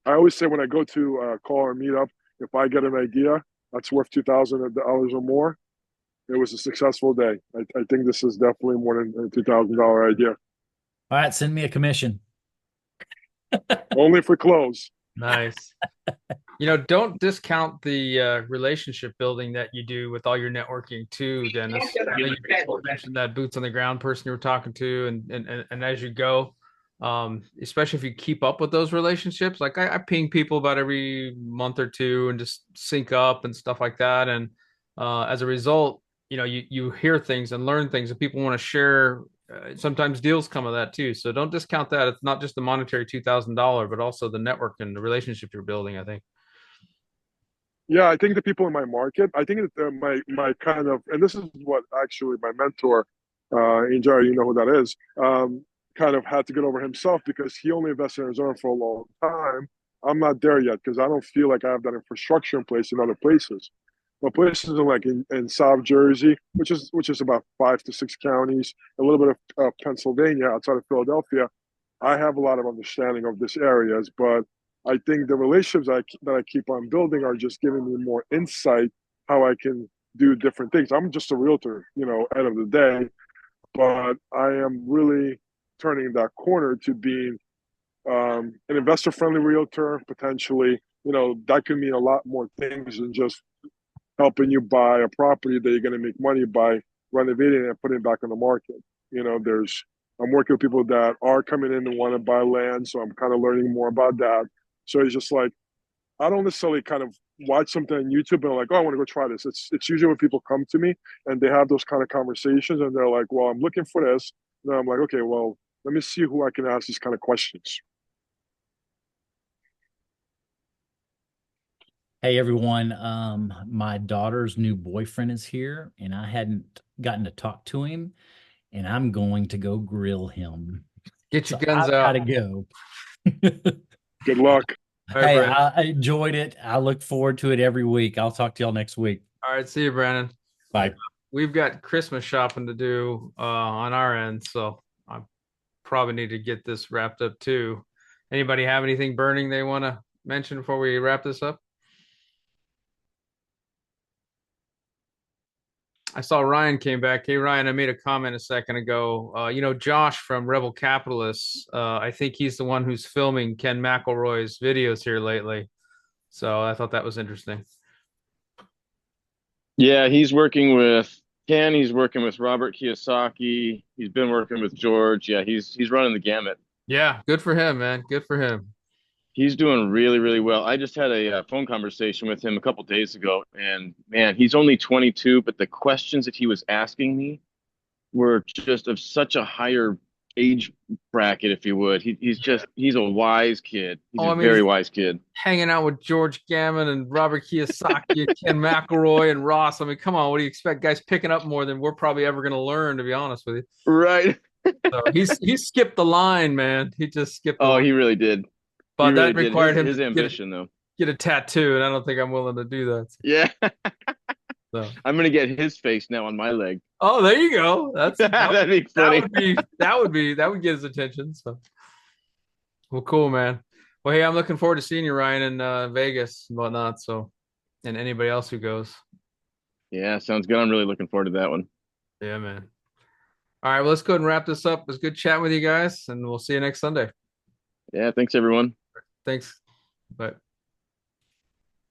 I always say when I go to call or meet up, if I get an idea that's worth $2,000 or more, it was a successful day. I think this is definitely more than a $2,000 idea. All right, send me a commission. Only for close. Nice. Don't discount the relationship building that you do with all your networking too, Dennis. I know you mentioned that boots on the ground person you were talking to, and as you go, especially if you keep up with those relationships, like I ping people about every month or two and just sync up and stuff like that. And as a result, you hear things and learn things, and people want to share. Sometimes deals come of that too. So don't discount that. It's not just the monetary $2,000, but also the network and the relationship you're building, I think. Yeah, I think the people in my market, I think that my kind of, and this is what actually my mentor, Injari, you know who that is, kind of had to get over himself because he only invested in Arizona for a long time. I'm not there yet because I don't feel like I have that infrastructure in place in other places. But places in South Jersey, which is about 5 to 6 counties, a little bit of Pennsylvania outside of Philadelphia, I have a lot of understanding of these areas, but I think the relationships that I keep on building are just giving me more insight how I can do different things. I'm just a realtor, end of the day, but I am really turning that corner to being an investor-friendly realtor. Potentially, that could mean a lot more things than just helping you buy a property that you're going to make money by renovating it and putting it back on the market. I'm working with people that are coming in and want to buy land, so I'm kind of learning more about that. So it's just like I don't necessarily kind of watch something on YouTube and I'm like, oh, I want to go try this. It's usually when people come to me and they have those kind of conversations and they're like, well, I'm looking for this. And then I'm like, okay, well, let me see who I can ask these kind of questions. Hey everyone, my daughter's new boyfriend is here, and I hadn't gotten to talk to him. and I'm going to go grill him. Get your So guns I've got to out. go. Good luck. All right, Hey, Brandon. I enjoyed it. I look forward to it every week. I'll talk to y'all next week. All right, see you, Brandon. Bye. We've got Christmas shopping to do on our end, so I probably need to get this wrapped up too. Anybody have anything burning they want to mention before we wrap this up? I saw Ryan came back. Hey, Ryan, I made a comment a second ago. Josh from Rebel Capitalists, I think he's the one who's filming Ken McElroy's videos here lately. So I thought that was interesting. Yeah, he's working with Ken. He's working with Robert Kiyosaki. He's been working with George. Yeah, he's running the gamut. Yeah, good for him, man. Good for him. He's doing really, really well. I just had a phone conversation with him a couple days ago, and man, he's only 22, but the questions that he was asking me were just of such a higher age bracket, if you would. He's a wise kid. He's Oh, I a mean, very wise kid. hanging out with George Gammon and Robert Kiyosaki, Ken McElroy, and Ross. I mean, come on, what do you expect? Guys picking up more than we're probably ever going to learn, to be honest with you. Right. So he skipped the line, man. He just skipped the Oh, line. he really did. But He really that did. required him His to ambition, though. get a tattoo, and I don't think I'm willing to do that. Yeah. So. I'm gonna get his face now on my leg. Oh, there you go. That'd be funny. That would get his attention. So, well, cool, man. Well, hey, I'm looking forward to seeing you, Ryan, in Vegas and whatnot. So, and anybody else who goes. Yeah, sounds good. I'm really looking forward to that one. Yeah, man. All right, well, let's go ahead and wrap this up. It was good chatting with you guys, and we'll see you next Sunday. Yeah, thanks everyone. Thanks. Bye.